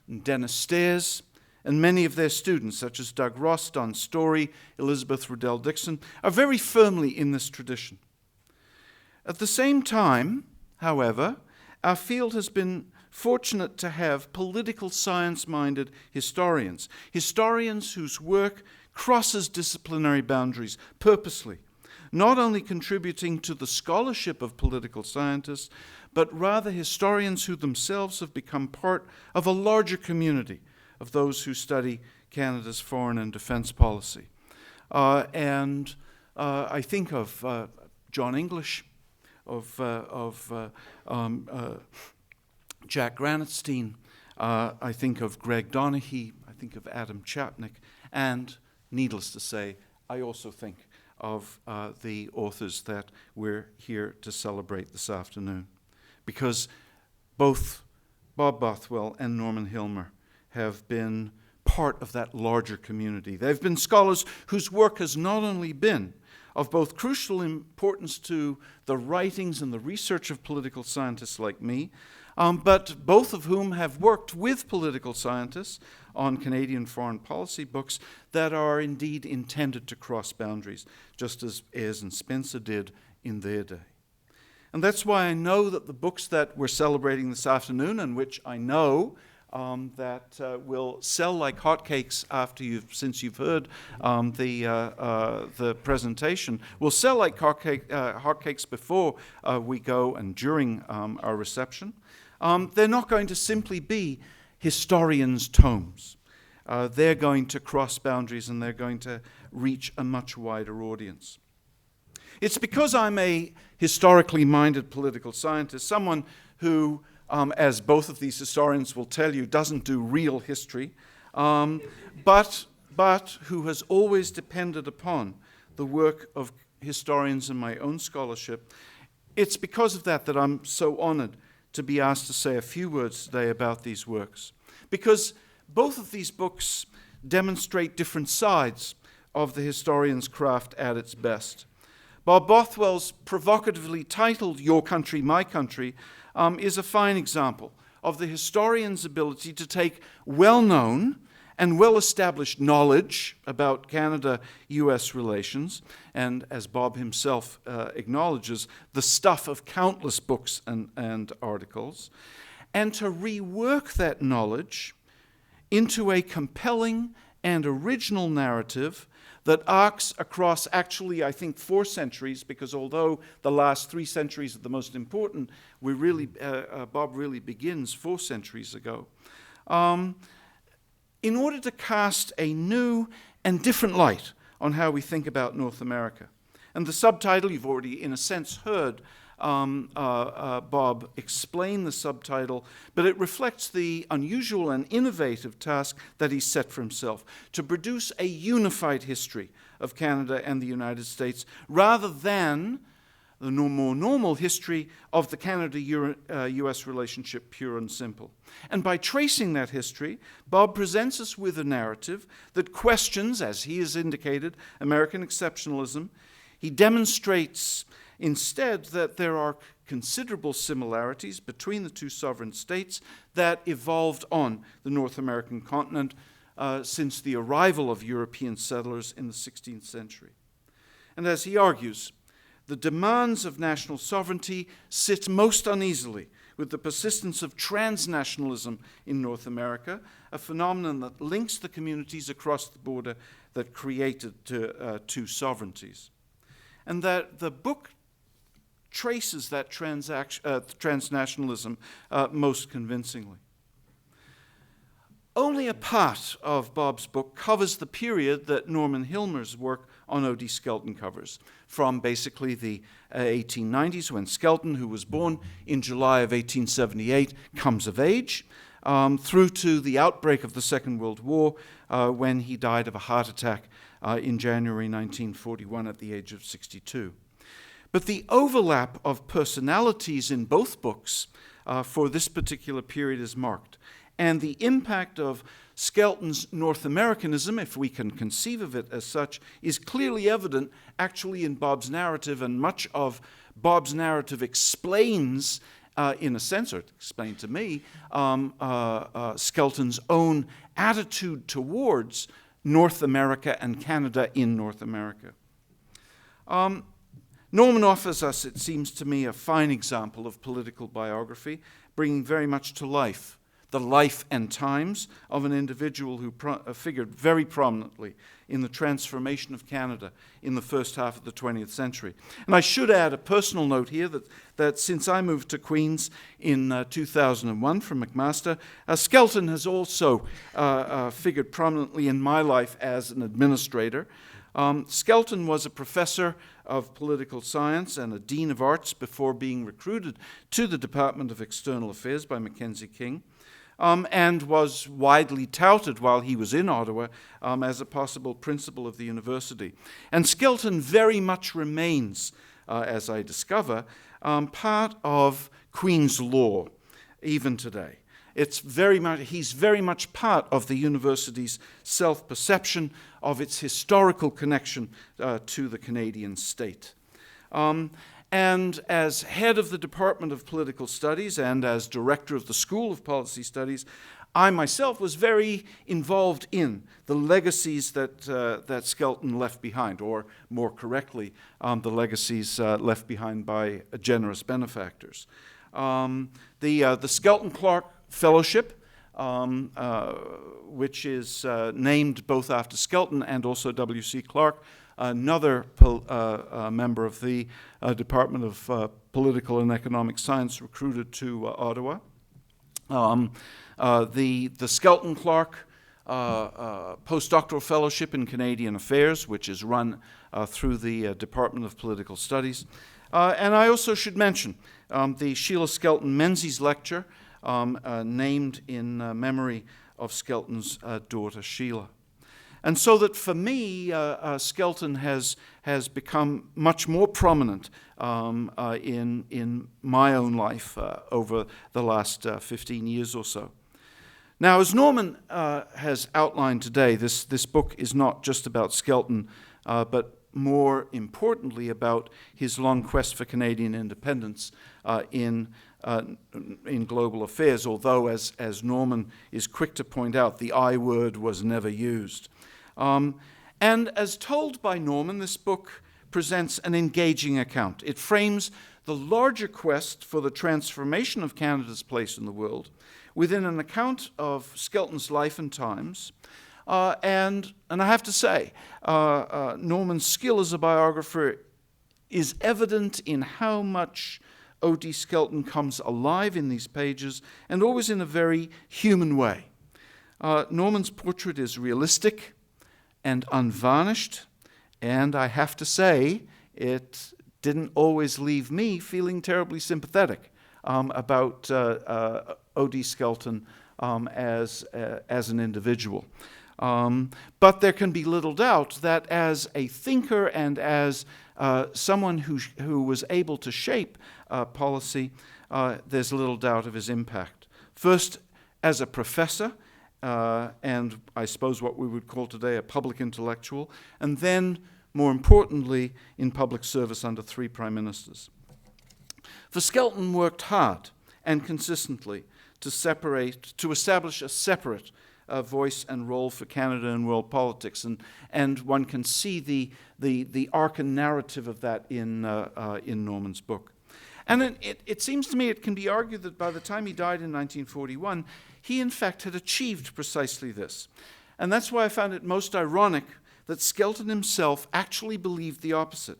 and Dennis Stairs, and many of their students, such as Doug Ross, Don Story, Elizabeth Riddell Dixon, are very firmly in this tradition. At the same time, however, our field has been fortunate to have political science-minded historians, historians whose work crosses disciplinary boundaries purposely, not only contributing to the scholarship of political scientists, but rather historians who themselves have become part of a larger community of those who study Canada's foreign and defense policy. I think of John English, of Jack Granatstein, I think of Greg Donaghy, I think of Adam Chapnick, and needless to say, I also think of the authors that we're here to celebrate this afternoon. Because both Bob Bothwell and Norman Hillmer have been part of that larger community. They've been scholars whose work has not only been of both crucial importance to the writings and the research of political scientists like me, but both of whom have worked with political scientists on Canadian foreign policy books that are indeed intended to cross boundaries, just as Ayres and Spencer did in their day. And that's why I know that the books that we're celebrating this afternoon, and which I know that will sell like hotcakes since you've heard the presentation, will sell like hotcakes before we go and during our reception. They're not going to simply be historians' tomes. They're going to cross boundaries and they're going to reach a much wider audience. It's because I'm a historically minded political scientist, someone who, as both of these historians will tell you, doesn't do real history, but who has always depended upon the work of historians in my own scholarship. It's because of that that I'm so honored to be asked to say a few words today about these works, because both of these books demonstrate different sides of the historian's craft at its best. Bob Bothwell's provocatively titled Your Country, My Country is a fine example of the historian's ability to take well-known and well-established knowledge about Canada-US relations, and as Bob himself acknowledges, the stuff of countless books and articles, and to rework that knowledge into a compelling and original narrative that arcs across, actually, I think, 4 centuries, because although the last 3 centuries are the most important, Bob really begins 4 centuries ago, in order to cast a new and different light on how we think about North America. And the subtitle, you've already, in a sense, heard Bob explain the subtitle, but it reflects the unusual and innovative task that he set for himself, to produce a unified history of Canada and the United States, rather than the more normal history of the Canada-US relationship, pure and simple. And by tracing that history, Bob presents us with a narrative that questions, as he has indicated, American exceptionalism. He demonstrates instead that there are considerable similarities between the 2 sovereign states that evolved on the North American continent since the arrival of European settlers in the 16th century. And as he argues, the demands of national sovereignty sit most uneasily with the persistence of transnationalism in North America, a phenomenon that links the communities across the border that created 2 sovereignties. And that the book traces that transnationalism most convincingly. Only a part of Bob's book covers the period that Norman Hillmer's work on O.D. Skelton covers, from basically the 1890s, when Skelton, who was born in July of 1878, comes of age, through to the outbreak of the Second World War, when he died of a heart attack in January 1941 at the age of 62. But the overlap of personalities in both books for this particular period is marked. And the impact of Skelton's North Americanism, if we can conceive of it as such, is clearly evident actually in Bob's narrative, and much of Bob's narrative explains, in a sense, or explained to me, Skelton's own attitude towards North America and Canada in North America. Norman offers us, it seems to me, a fine example of political biography, bringing very much to life the life and times of an individual who figured very prominently in the transformation of Canada in the first half of the 20th century. And I should add a personal note here that since I moved to Queens in 2001 from McMaster, Skelton has also figured prominently in my life as an administrator. Skelton was a professor of political science and a dean of arts before being recruited to the Department of External Affairs by Mackenzie King. And was widely touted while he was in Ottawa as a possible principal of the university. And Skelton very much remains, as I discover, part of Queen's law, even today. He's very much part of the university's self-perception of its historical connection to the Canadian state. And as head of the Department of Political Studies and as director of the School of Policy Studies, I myself was very involved in the legacies that Skelton left behind, or more correctly, the legacies left behind by generous benefactors. The Skelton Clark Fellowship, which is named both after Skelton and also W.C. Clark, another member of the Department of Political and Economic Science recruited to Ottawa. The Skelton Clark Postdoctoral Fellowship in Canadian Affairs, which is run through the Department of Political Studies. And I also should mention the Sheila Skelton Menzies Lecture, named in memory of Skelton's daughter Sheila. And so that for me, Skelton has become much more prominent in my own life over the last 15 years or so. Now, as Norman has outlined today, this book is not just about Skelton, but more importantly about his long quest for Canadian independence in global affairs, although, as Norman is quick to point out, the I word was never used. And as told by Norman, this book presents an engaging account. It frames the larger quest for the transformation of Canada's place in the world within an account of Skelton's life and times. And I have to say, Norman's skill as a biographer is evident in how much O.D. Skelton comes alive in these pages, and always in a very human way. Norman's portrait is realistic and unvarnished, and I have to say, it didn't always leave me feeling terribly sympathetic about O.D. Skelton as an individual. But there can be little doubt that as a thinker and as someone who was able to shape policy, there's little doubt of his impact. First, as a professor, and I suppose what we would call today a public intellectual, and then, more importantly, in public service under 3 prime ministers. For Skelton worked hard and consistently to establish a separate voice and role for Canada in world politics, and one can see the arc and narrative of that in Norman's book. And it seems to me it can be argued that by the time he died in 1941, he in fact had achieved precisely this. And that's why I found it most ironic that Skelton himself actually believed the opposite.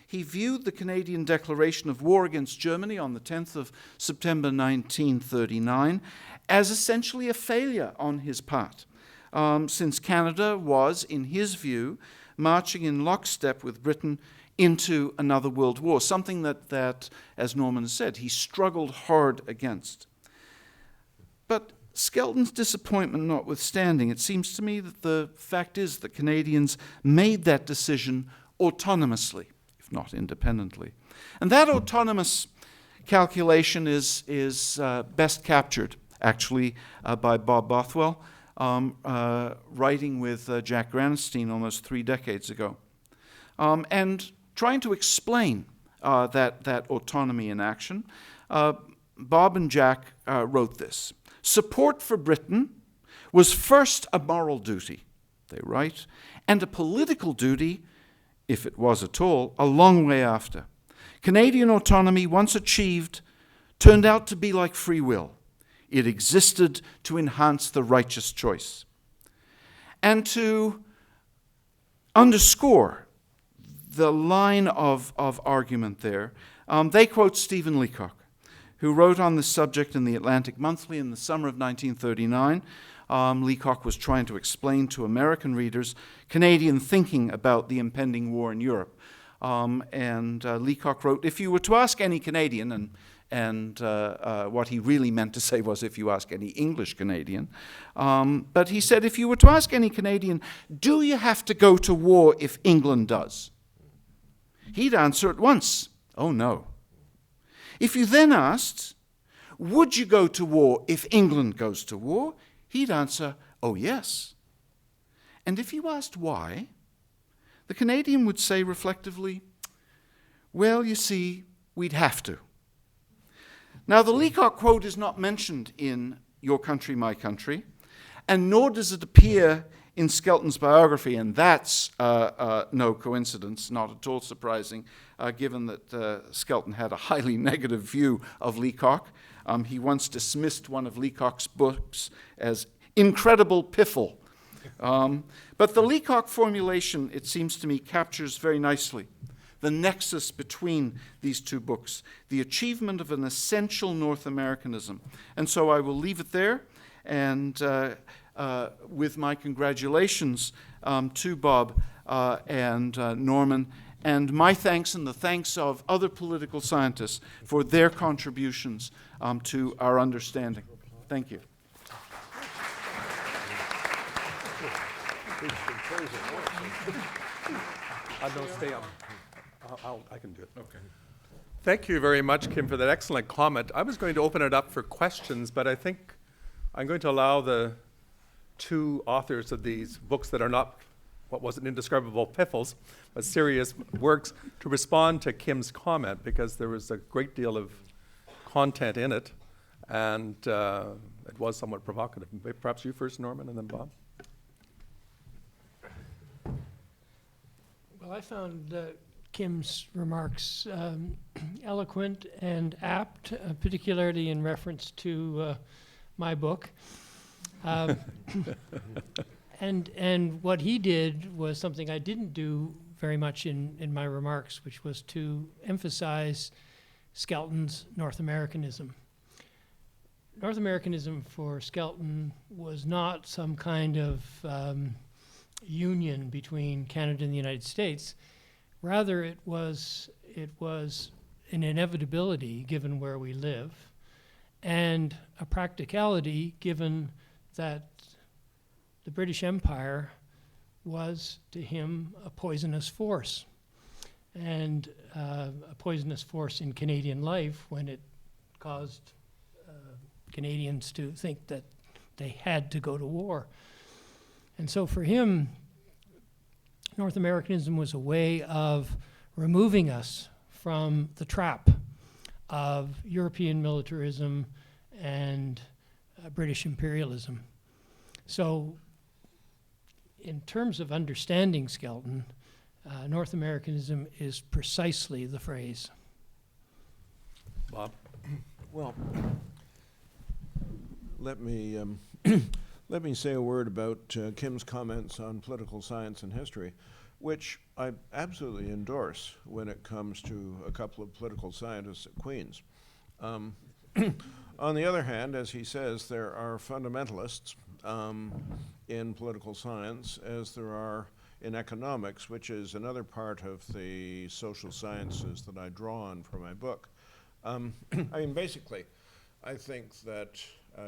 He viewed the Canadian declaration of war against Germany on the 10th of September 1939 as essentially a failure on his part, since Canada was, in his view, marching in lockstep with Britain into another world war, something that, as Norman said, he struggled hard against. But Skelton's disappointment notwithstanding, it seems to me that the fact is that Canadians made that decision autonomously, if not independently. And that autonomous calculation is best captured, actually, by Bob Bothwell, writing with Jack Granatstein almost 3 decades ago, and trying to explain that autonomy in action. Bob and Jack wrote this. Support for Britain was first a moral duty, they write, and a political duty, if it was at all, a long way after. Canadian autonomy, once achieved, turned out to be like free will. It existed to enhance the righteous choice. And to underscore the line of argument there, they quote Stephen Leacock, who wrote on this subject in the Atlantic Monthly in the summer of 1939. Leacock was trying to explain to American readers Canadian thinking about the impending war in Europe. And Leacock wrote, if you were to ask any Canadian, and what he really meant to say was if you ask any English Canadian, but he said, if you were to ask any Canadian, do you have to go to war if England does? He'd answer at once, oh no. If you then asked, would you go to war if England goes to war? He'd answer, oh yes. And if you asked why, the Canadian would say reflectively, well, you see, we'd have to. Now, the Leacock quote is not mentioned in Your Country, My Country, and nor does it appear in Skelton's biography, and that's no coincidence, not at all surprising, given that Skelton had a highly negative view of Leacock. He once dismissed one of Leacock's books as incredible piffle. But the Leacock formulation, it seems to me, captures very nicely the nexus between these two books, the achievement of an essential North Americanism. And so I will leave it there, and with my congratulations to Bob and Norman, and my thanks and the thanks of other political scientists for their contributions to our understanding. Thank you. No, stay on. I can do it. Okay. Thank you very much, Kim, for that excellent comment. I was going to open it up for questions, but I think I'm going to allow the two authors of these books that are not what was an indescribable piffles, but serious works, to respond to Kim's comment, because there was a great deal of content in it, and it was somewhat provocative. Perhaps you first, Norman, and then Bob. Well, I found Kim's remarks eloquent and apt, particularly in reference to my book. And what he did was something I didn't do very much in my remarks, which was to emphasize Skelton's North Americanism. North Americanism for Skelton was not some kind of union between Canada and the United States. Rather, it was an inevitability given where we live, and a practicality given that the British Empire was to him a poisonous force, and a poisonous force in Canadian life when it caused Canadians to think that they had to go to war. And so for him, North Americanism was a way of removing us from the trap of European militarism and British imperialism. So in terms of understanding Skelton, North Americanism is precisely the phrase. Bob? Well, let me say a word about Kim's comments on political science and history, which I absolutely endorse when it comes to a couple of political scientists at Queen's. On the other hand, as he says, there are fundamentalists in political science, as there are in economics, which is another part of the social sciences that I draw on for my book. I mean, basically, I think that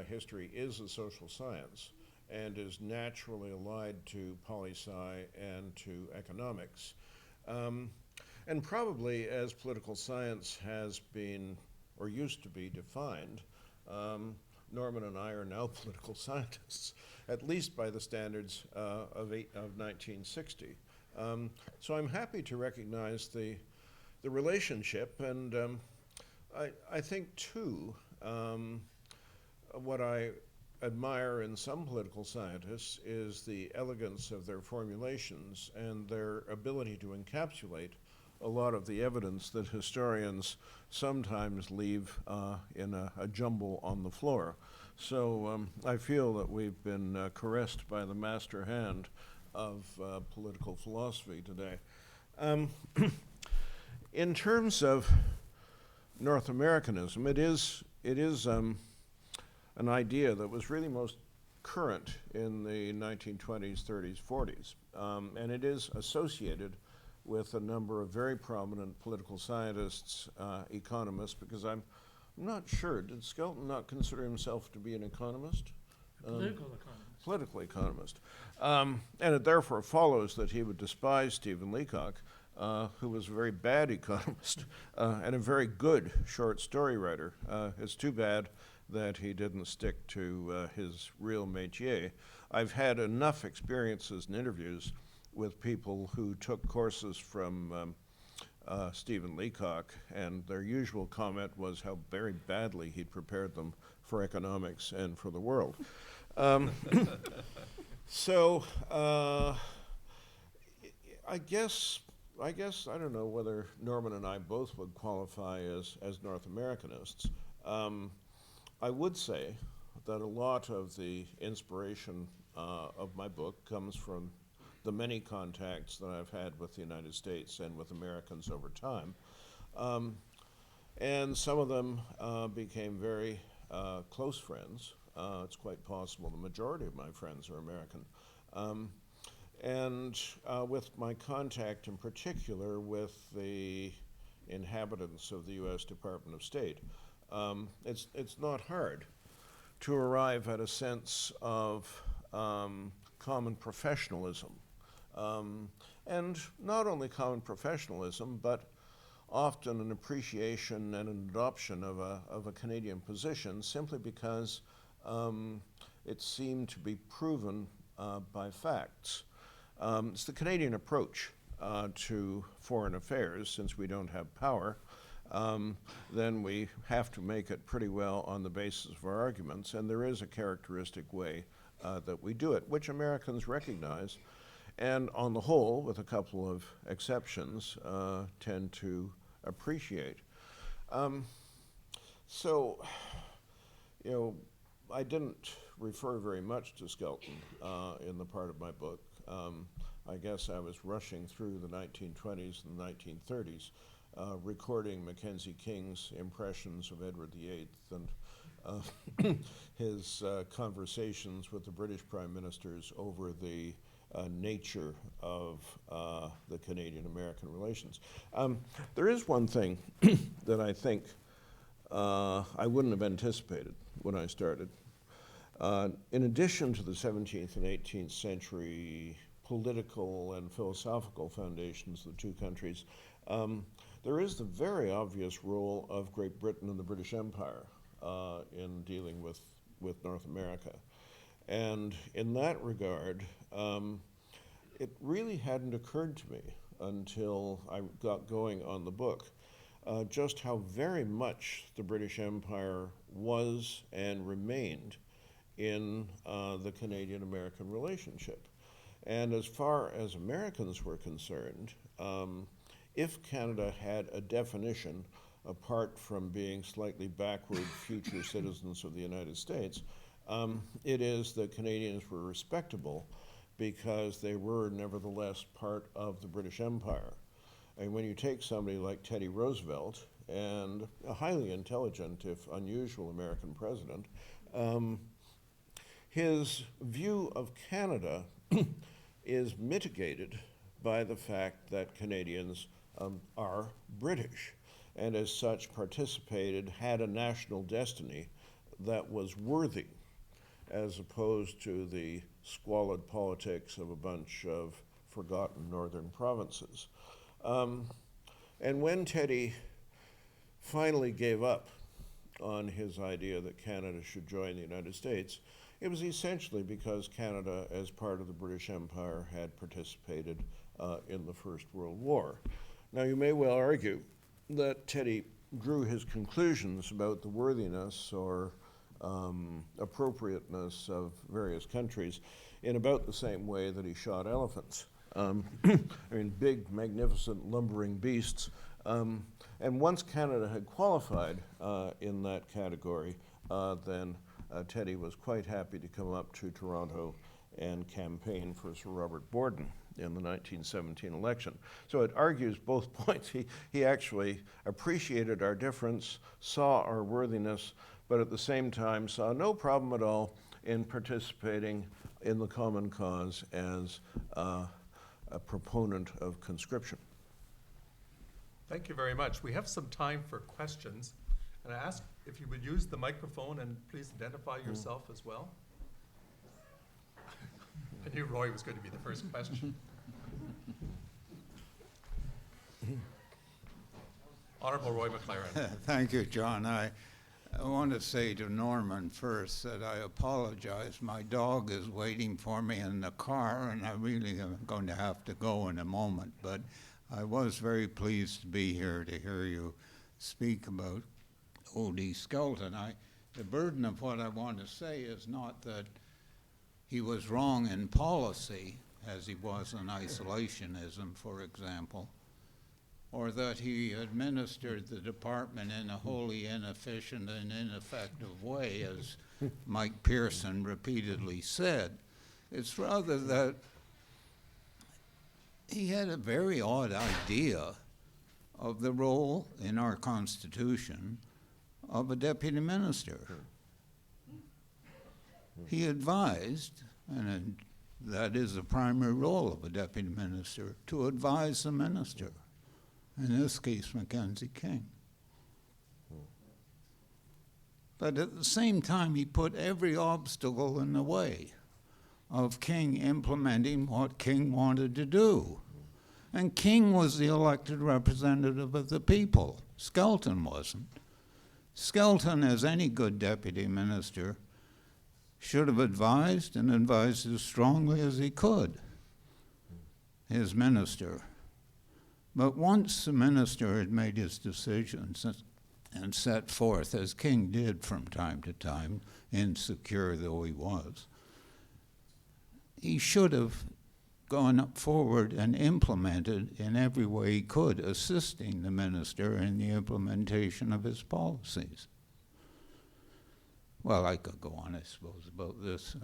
history is a social science and is naturally allied to poli-sci and to economics. And probably as political science has been, or used to be, defined, Norman and I are now political scientists, at least by the standards of 1960. So I'm happy to recognize the relationship, and I think too, what I admire in some political scientists is the elegance of their formulations and their ability to encapsulate a lot of the evidence that historians sometimes leave in a jumble on the floor. So I feel that we've been caressed by the master hand of political philosophy today. In terms of North Americanism, it is an idea that was really most current in the 1920s, 30s, 40s, and it is associated with a number of very prominent political scientists, economists, because I'm not sure, did Skelton not consider himself to be an economist? Political economist. Political economist. And it therefore follows that he would despise Stephen Leacock, who was a very bad economist and a very good short story writer. It's too bad that he didn't stick to his real métier. I've had enough experiences and interviews with people who took courses from Stephen Leacock, and their usual comment was how very badly he'd prepared them for economics and for the world. So I guess I don't know whether Norman and I both would qualify as North Americanists. I would say that a lot of the inspiration of my book comes from the many contacts that I've had with the United States and with Americans over time. And some of them became very close friends. It's quite possible the majority of my friends are American. And with my contact in particular with the inhabitants of the U.S. Department of State, it's not hard to arrive at a sense of common professionalism. And not only common professionalism, but often an appreciation and an adoption of a Canadian position simply because it seemed to be proven by facts. It's the Canadian approach to foreign affairs. Since we don't have power, then we have to make it pretty well on the basis of our arguments, and there is a characteristic way that we do it, which Americans recognize, and on the whole, with a couple of exceptions, tend to appreciate. So, you know, I didn't refer very much to Skelton in the part of my book. I guess I was rushing through the 1920s and 1930s, recording Mackenzie King's impressions of Edward VIII and his conversations with the British prime ministers over the nature of the Canadian-American relations. There is one thing that I think I wouldn't have anticipated when I started. In addition to the 17th and 18th century political and philosophical foundations of the two countries, there is the very obvious role of Great Britain and the British Empire in dealing with North America. And in that regard, it really hadn't occurred to me until I got going on the book just how very much the British Empire was and remained in the Canadian-American relationship. And as far as Americans were concerned, if Canada had a definition apart from being slightly backward future citizens of the United States, it is that Canadians were respectable because they were nevertheless part of the British Empire. And when you take somebody like Teddy Roosevelt, and a highly intelligent, if unusual, American president, his view of Canada is mitigated by the fact that Canadians are British, and as such participated, had a national destiny that was worthy, as opposed to the squalid politics of a bunch of forgotten northern provinces. And when Teddy finally gave up on his idea that Canada should join the United States, it was essentially because Canada, as part of the British Empire, had participated in the First World War. Now, you may well argue that Teddy drew his conclusions about the worthiness or appropriateness of various countries in about the same way that he shot elephants. I mean, big, magnificent, lumbering beasts. And once Canada had qualified in that category, then Teddy was quite happy to come up to Toronto and campaign for Sir Robert Borden in the 1917 election. So it argues both points. He actually appreciated our difference, saw our worthiness, but at the same time saw no problem at all in participating in the common cause as a proponent of conscription. Thank you very much. We have some time for questions. And I ask if you would use the microphone and please identify yourself as well. I knew Roy was going to be the first question. Honorable Roy McLaren. Thank you, John. I want to say to Norman first that I apologize. My dog is waiting for me in the car, and I really am going to have to go in a moment. But I was very pleased to be here to hear you speak about O.D. Skelton. The burden of what I want to say is not that he was wrong in policy, as he was in isolationism, for example, or that he administered the department in a wholly inefficient and ineffective way, as Mike Pearson repeatedly said. It's rather that he had a very odd idea of the role in our Constitution of a deputy minister. He advised, and that is the primary role of a deputy minister, to advise the minister, in this case Mackenzie King. But at the same time, he put every obstacle in the way of King implementing what King wanted to do. And King was the elected representative of the people. Skelton wasn't. Skelton, as any good deputy minister, should have advised and advised as strongly as he could his minister. But once the minister had made his decisions and set forth, as King did from time to time, insecure though he was, he should have gone up forward and implemented in every way he could, assisting the minister in the implementation of his policies. Well, I could go on, I suppose, about this.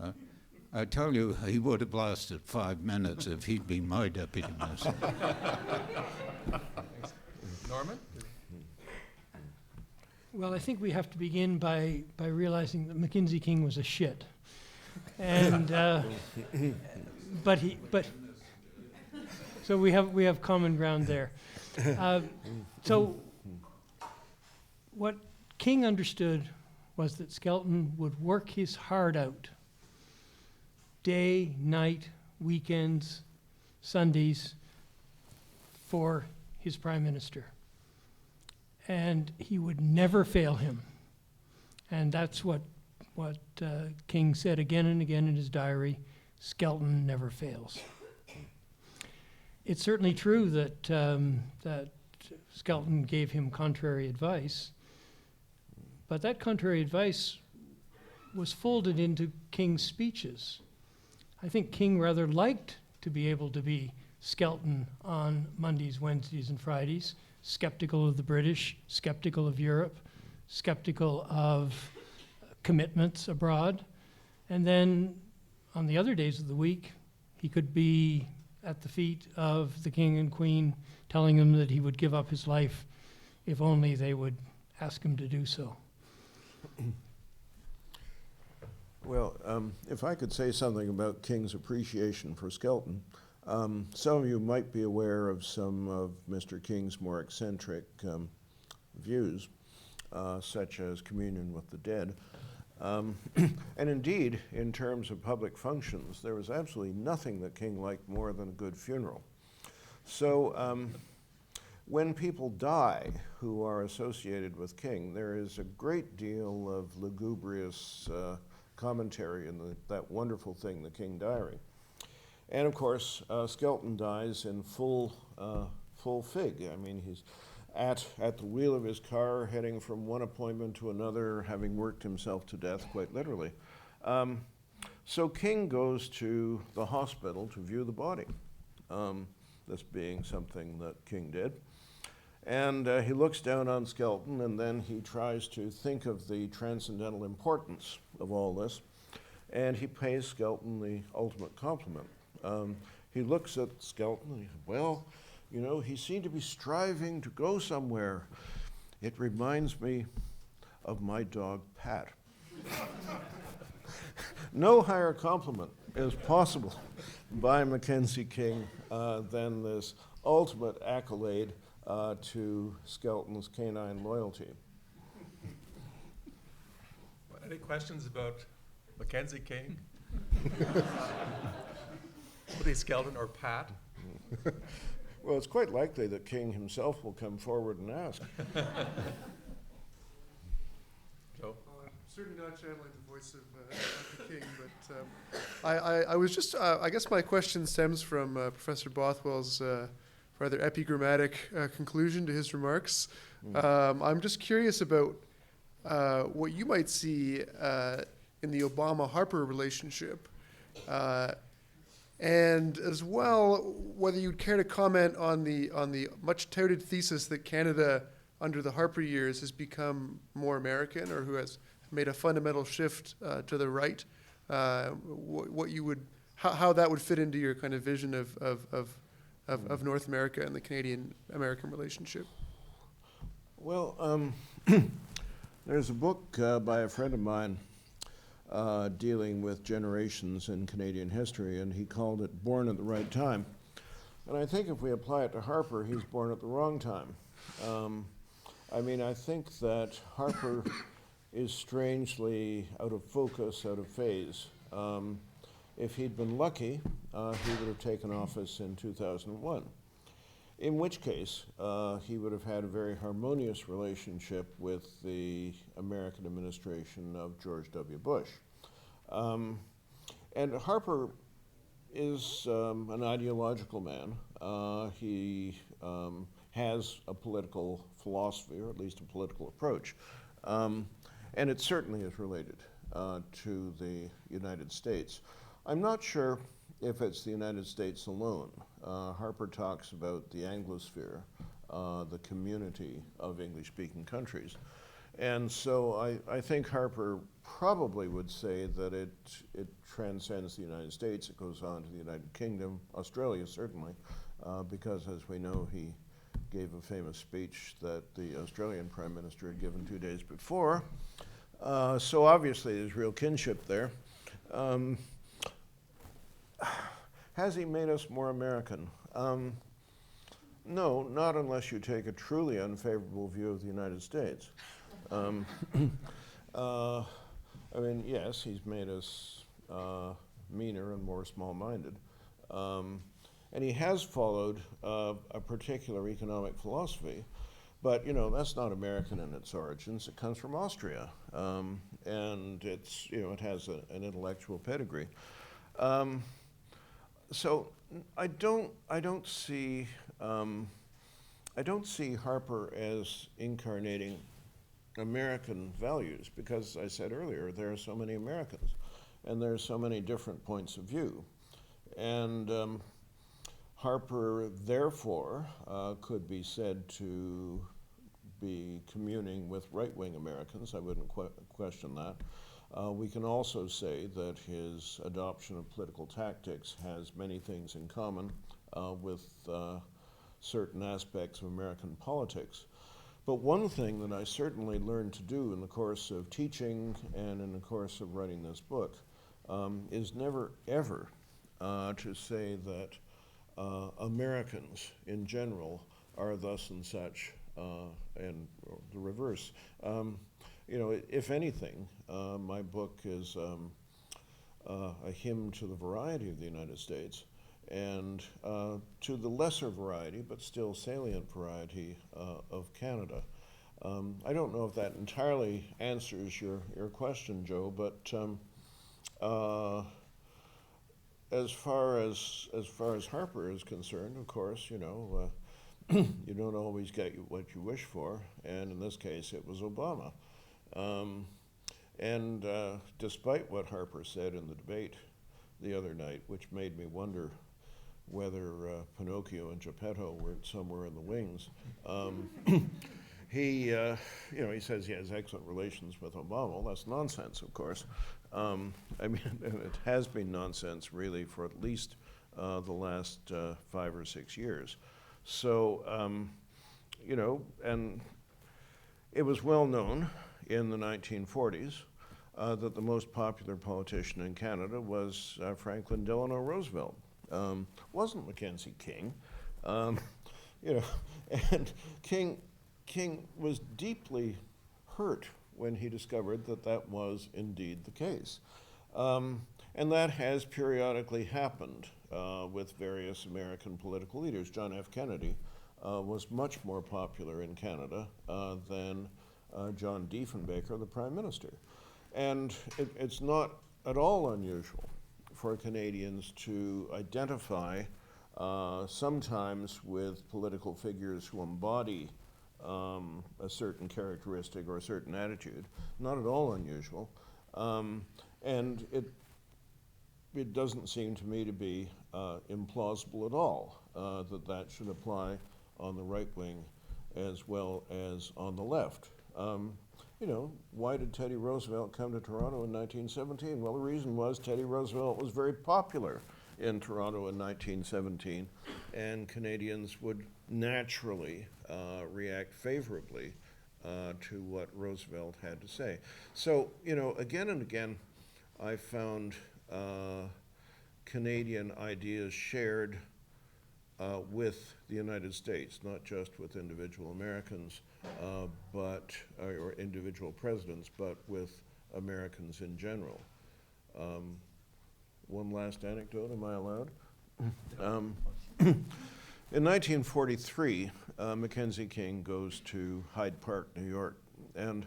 I tell you, he would have lasted 5 minutes if he'd been my deputy minister. Norman? Well, I think we have to begin by realizing that Mackenzie King was a shit. And, so we have common ground there. So what King understood was that Skelton would work his heart out, day, night, weekends, Sundays, for his prime minister. And he would never fail him. And that's what King said again and again in his diary: Skelton never fails. It's certainly true that that Skelton gave him contrary advice, but that contrary advice was folded into King's speeches. I think King rather liked to be able to be Skelton on Mondays, Wednesdays, and Fridays, skeptical of the British, skeptical of Europe, skeptical of commitments abroad. And then on the other days of the week, he could be at the feet of the King and Queen, telling them that he would give up his life if only they would ask him to do so. Well, if I could say something about King's appreciation for Skelton, some of you might be aware of some of Mr. King's more eccentric views, such as communion with the dead. And indeed, in terms of public functions, there was absolutely nothing that King liked more than a good funeral. So when people die who are associated with King, there is a great deal of lugubrious commentary in that wonderful thing, the King Diary. And of course, Skelton dies in full fig. I mean, he's at the wheel of his car, heading from one appointment to another, having worked himself to death, quite literally. So King goes to the hospital to view the body, this being something that King did. And he looks down on Skelton, and then he tries to think of the transcendental importance of all this, and he pays Skelton the ultimate compliment. He looks at Skelton and he says, well, you know, he seemed to be striving to go somewhere. It reminds me of my dog, Pat. No higher compliment is possible by Mackenzie King than this ultimate accolade to Skelton's canine loyalty. Any questions about Mackenzie King? Would he Skelton or Pat? Well, it's quite likely that King himself will come forward and ask. Joe? Certainly not channeling the voice of the King, but I was just, I guess my question stems from Professor Bothwell's rather epigrammatic conclusion to his remarks. I'm just curious about what you might see in the Obama-Harper relationship, and as well, whether you'd care to comment on the much touted thesis that Canada, under the Harper years, has become more American, or who has made a fundamental shift to the right. What you would, how that would fit into your kind of vision of North America and the Canadian-American relationship. Well, there's a book by a friend of mine dealing with generations in Canadian history, and he called it Born at the Right Time. And I think if we apply it to Harper, he's born at the wrong time. I mean, I think that Harper is strangely out of focus, out of phase. If he'd been lucky, he would have taken office in 2001. In which case, he would have had a very harmonious relationship with the American administration of George W. Bush. And Harper is an ideological man. He has a political philosophy, or at least a political approach. And it certainly is related to the United States. I'm not sure if it's the United States alone. Harper talks about the Anglosphere, the community of English-speaking countries. And so I think Harper probably would say that it transcends the United States. It goes on to the United Kingdom, Australia certainly, because as we know, he gave a famous speech that the Australian Prime Minister had given 2 days before. So obviously there's real kinship there. Has he made us more American? No, not unless you take a truly unfavorable view of the United States. I mean, yes, he's made us meaner and more small-minded. And he has followed a particular economic philosophy, but you know, that's not American in its origins. It comes from Austria, and it's, you know, it has an intellectual pedigree. So I don't see Harper as incarnating American values, because as I said earlier, there are so many Americans, and there are so many different points of view, and Harper therefore could be said to be communing with right-wing Americans. I wouldn't question that. We can also say that his adoption of political tactics has many things in common with certain aspects of American politics. But one thing that I certainly learned to do in the course of teaching and in the course of writing this book is never, ever to say that Americans in general are thus and such, and the reverse. You know, if anything, my book is a hymn to the variety of the United States and to the lesser variety, but still salient variety of Canada. I don't know if that entirely answers your question, Joe, but as far as Harper is concerned, of course, you know, you don't always get what you wish for, and in this case, it was Obama. And despite what Harper said in the debate the other night, which made me wonder whether Pinocchio and Geppetto were somewhere in the wings, he, you know, he says he has excellent relations with Obama. Well, that's nonsense, of course. I mean, it has been nonsense really for at least the last 5 or 6 years. So, you know, and it was well known in the 1940s that the most popular politician in Canada was Franklin Delano Roosevelt. Wasn't Mackenzie King. You know, and King was deeply hurt when he discovered that that was indeed the case. And that has periodically happened with various American political leaders. John F. Kennedy was much more popular in Canada than John Diefenbaker, the Prime Minister. And it's not at all unusual for Canadians to identify sometimes with political figures who embody a certain characteristic or a certain attitude. Not at all unusual. And it doesn't seem to me to be implausible at all that that should apply on the right wing as well as on the left. You know, why did Teddy Roosevelt come to Toronto in 1917? Well, the reason was Teddy Roosevelt was very popular in Toronto in 1917, and Canadians would naturally react favorably to what Roosevelt had to say. So, you know, again and again, I found Canadian ideas shared with the United States, not just with individual Americans, or individual presidents, but with Americans in general. one last anecdote, am I allowed? In 1943, Mackenzie King goes to Hyde Park, New York. And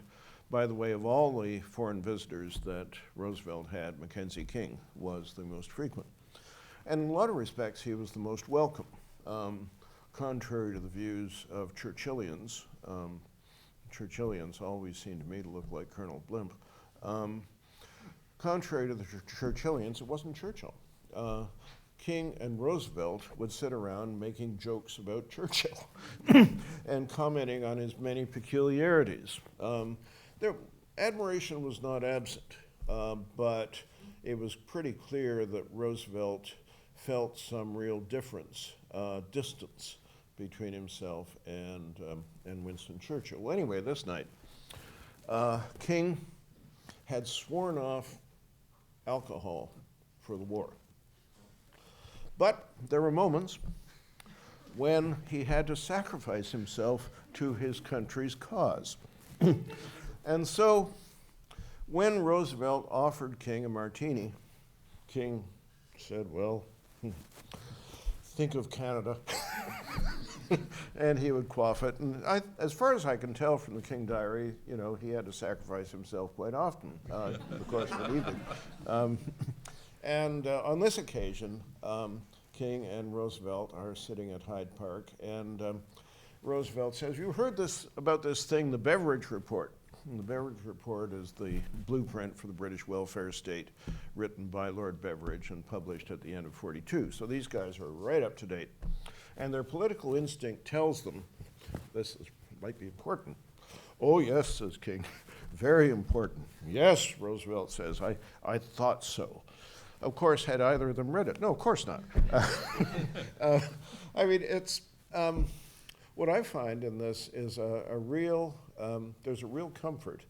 by the way, of all the foreign visitors that Roosevelt had, Mackenzie King was the most frequent. And in a lot of respects, he was the most welcome. Contrary to the views of Churchillians, Churchillians always seem to me to look like Colonel Blimp. Contrary to the Churchillians, it wasn't Churchill. King and Roosevelt would sit around making jokes about Churchill and commenting on his many peculiarities. Their admiration was not absent, but it was pretty clear that Roosevelt felt some real distance between himself and Winston Churchill. Well, anyway, this night, King had sworn off alcohol for the war. But there were moments when he had to sacrifice himself to his country's cause. And so when Roosevelt offered King a martini, King said, well, think of Canada. And he would quaff it. And as far as I can tell from the King diary, you know, he had to sacrifice himself quite often, of course, for the evening. And on this occasion, King and Roosevelt are sitting at Hyde Park, and Roosevelt says, you heard about this thing, the Beveridge Report. And the Beveridge Report is the blueprint for the British welfare state, written by Lord Beveridge and published at the end of '42. So these guys are right up to date. And their political instinct tells them might be important. Oh, yes, says King, very important. Yes, Roosevelt says, I thought so. Of course, had either of them read it? No, of course not. I mean, it's, what I find in this is there's a real comfort.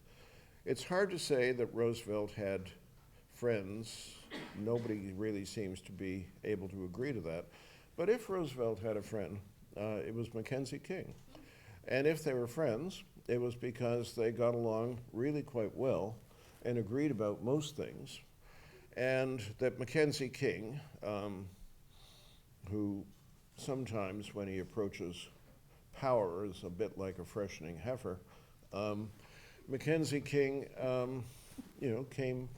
It's hard to say that Roosevelt had friends. Nobody really seems to be able to agree to that. But if Roosevelt had a friend, it was Mackenzie King. And if they were friends, it was because they got along really quite well and agreed about most things. And that Mackenzie King, who sometimes when he approaches power is a bit like a freshening heifer, Mackenzie King, came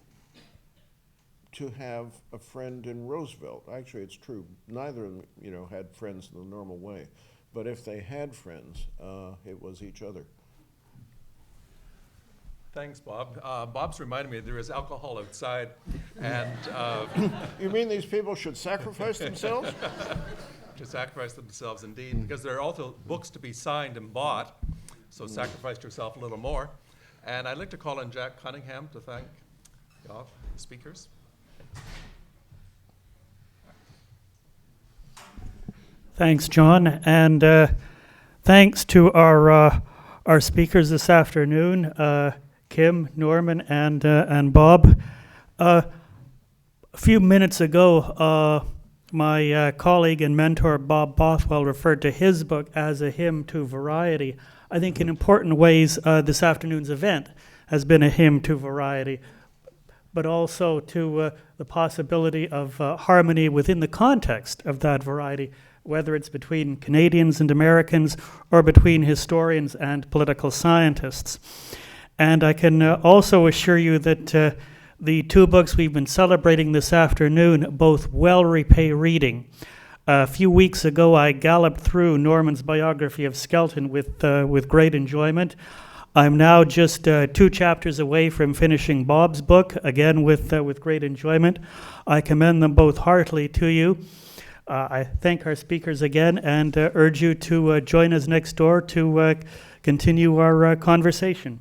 to have a friend in Roosevelt. Actually, it's true. Neither of them, had friends in the normal way. But if they had friends, it was each other. Thanks, Bob. Bob's reminded me there is alcohol outside, and You mean these people should sacrifice themselves? to sacrifice themselves, indeed, because there are also books to be signed and bought, so sacrifice yourself a little more. And I'd like to call on Jack Cunningham to thank the speakers. Thanks, John, and thanks to our speakers this afternoon, Kim, Norman, and Bob. A few minutes ago, my colleague and mentor Bob Bothwell referred to his book as a hymn to variety. I think in important ways this afternoon's event has been a hymn to variety, but also to the possibility of harmony within the context of that variety, whether it's between Canadians and Americans or between historians and political scientists. And I can also assure you that the two books we've been celebrating this afternoon both well repay reading. A few weeks ago, I galloped through Norman's biography of Skelton with great enjoyment. I'm now just 2 chapters away from finishing Bob's book, again with great enjoyment. I commend them both heartily to you. I thank our speakers again and urge you to join us next door to continue our conversation.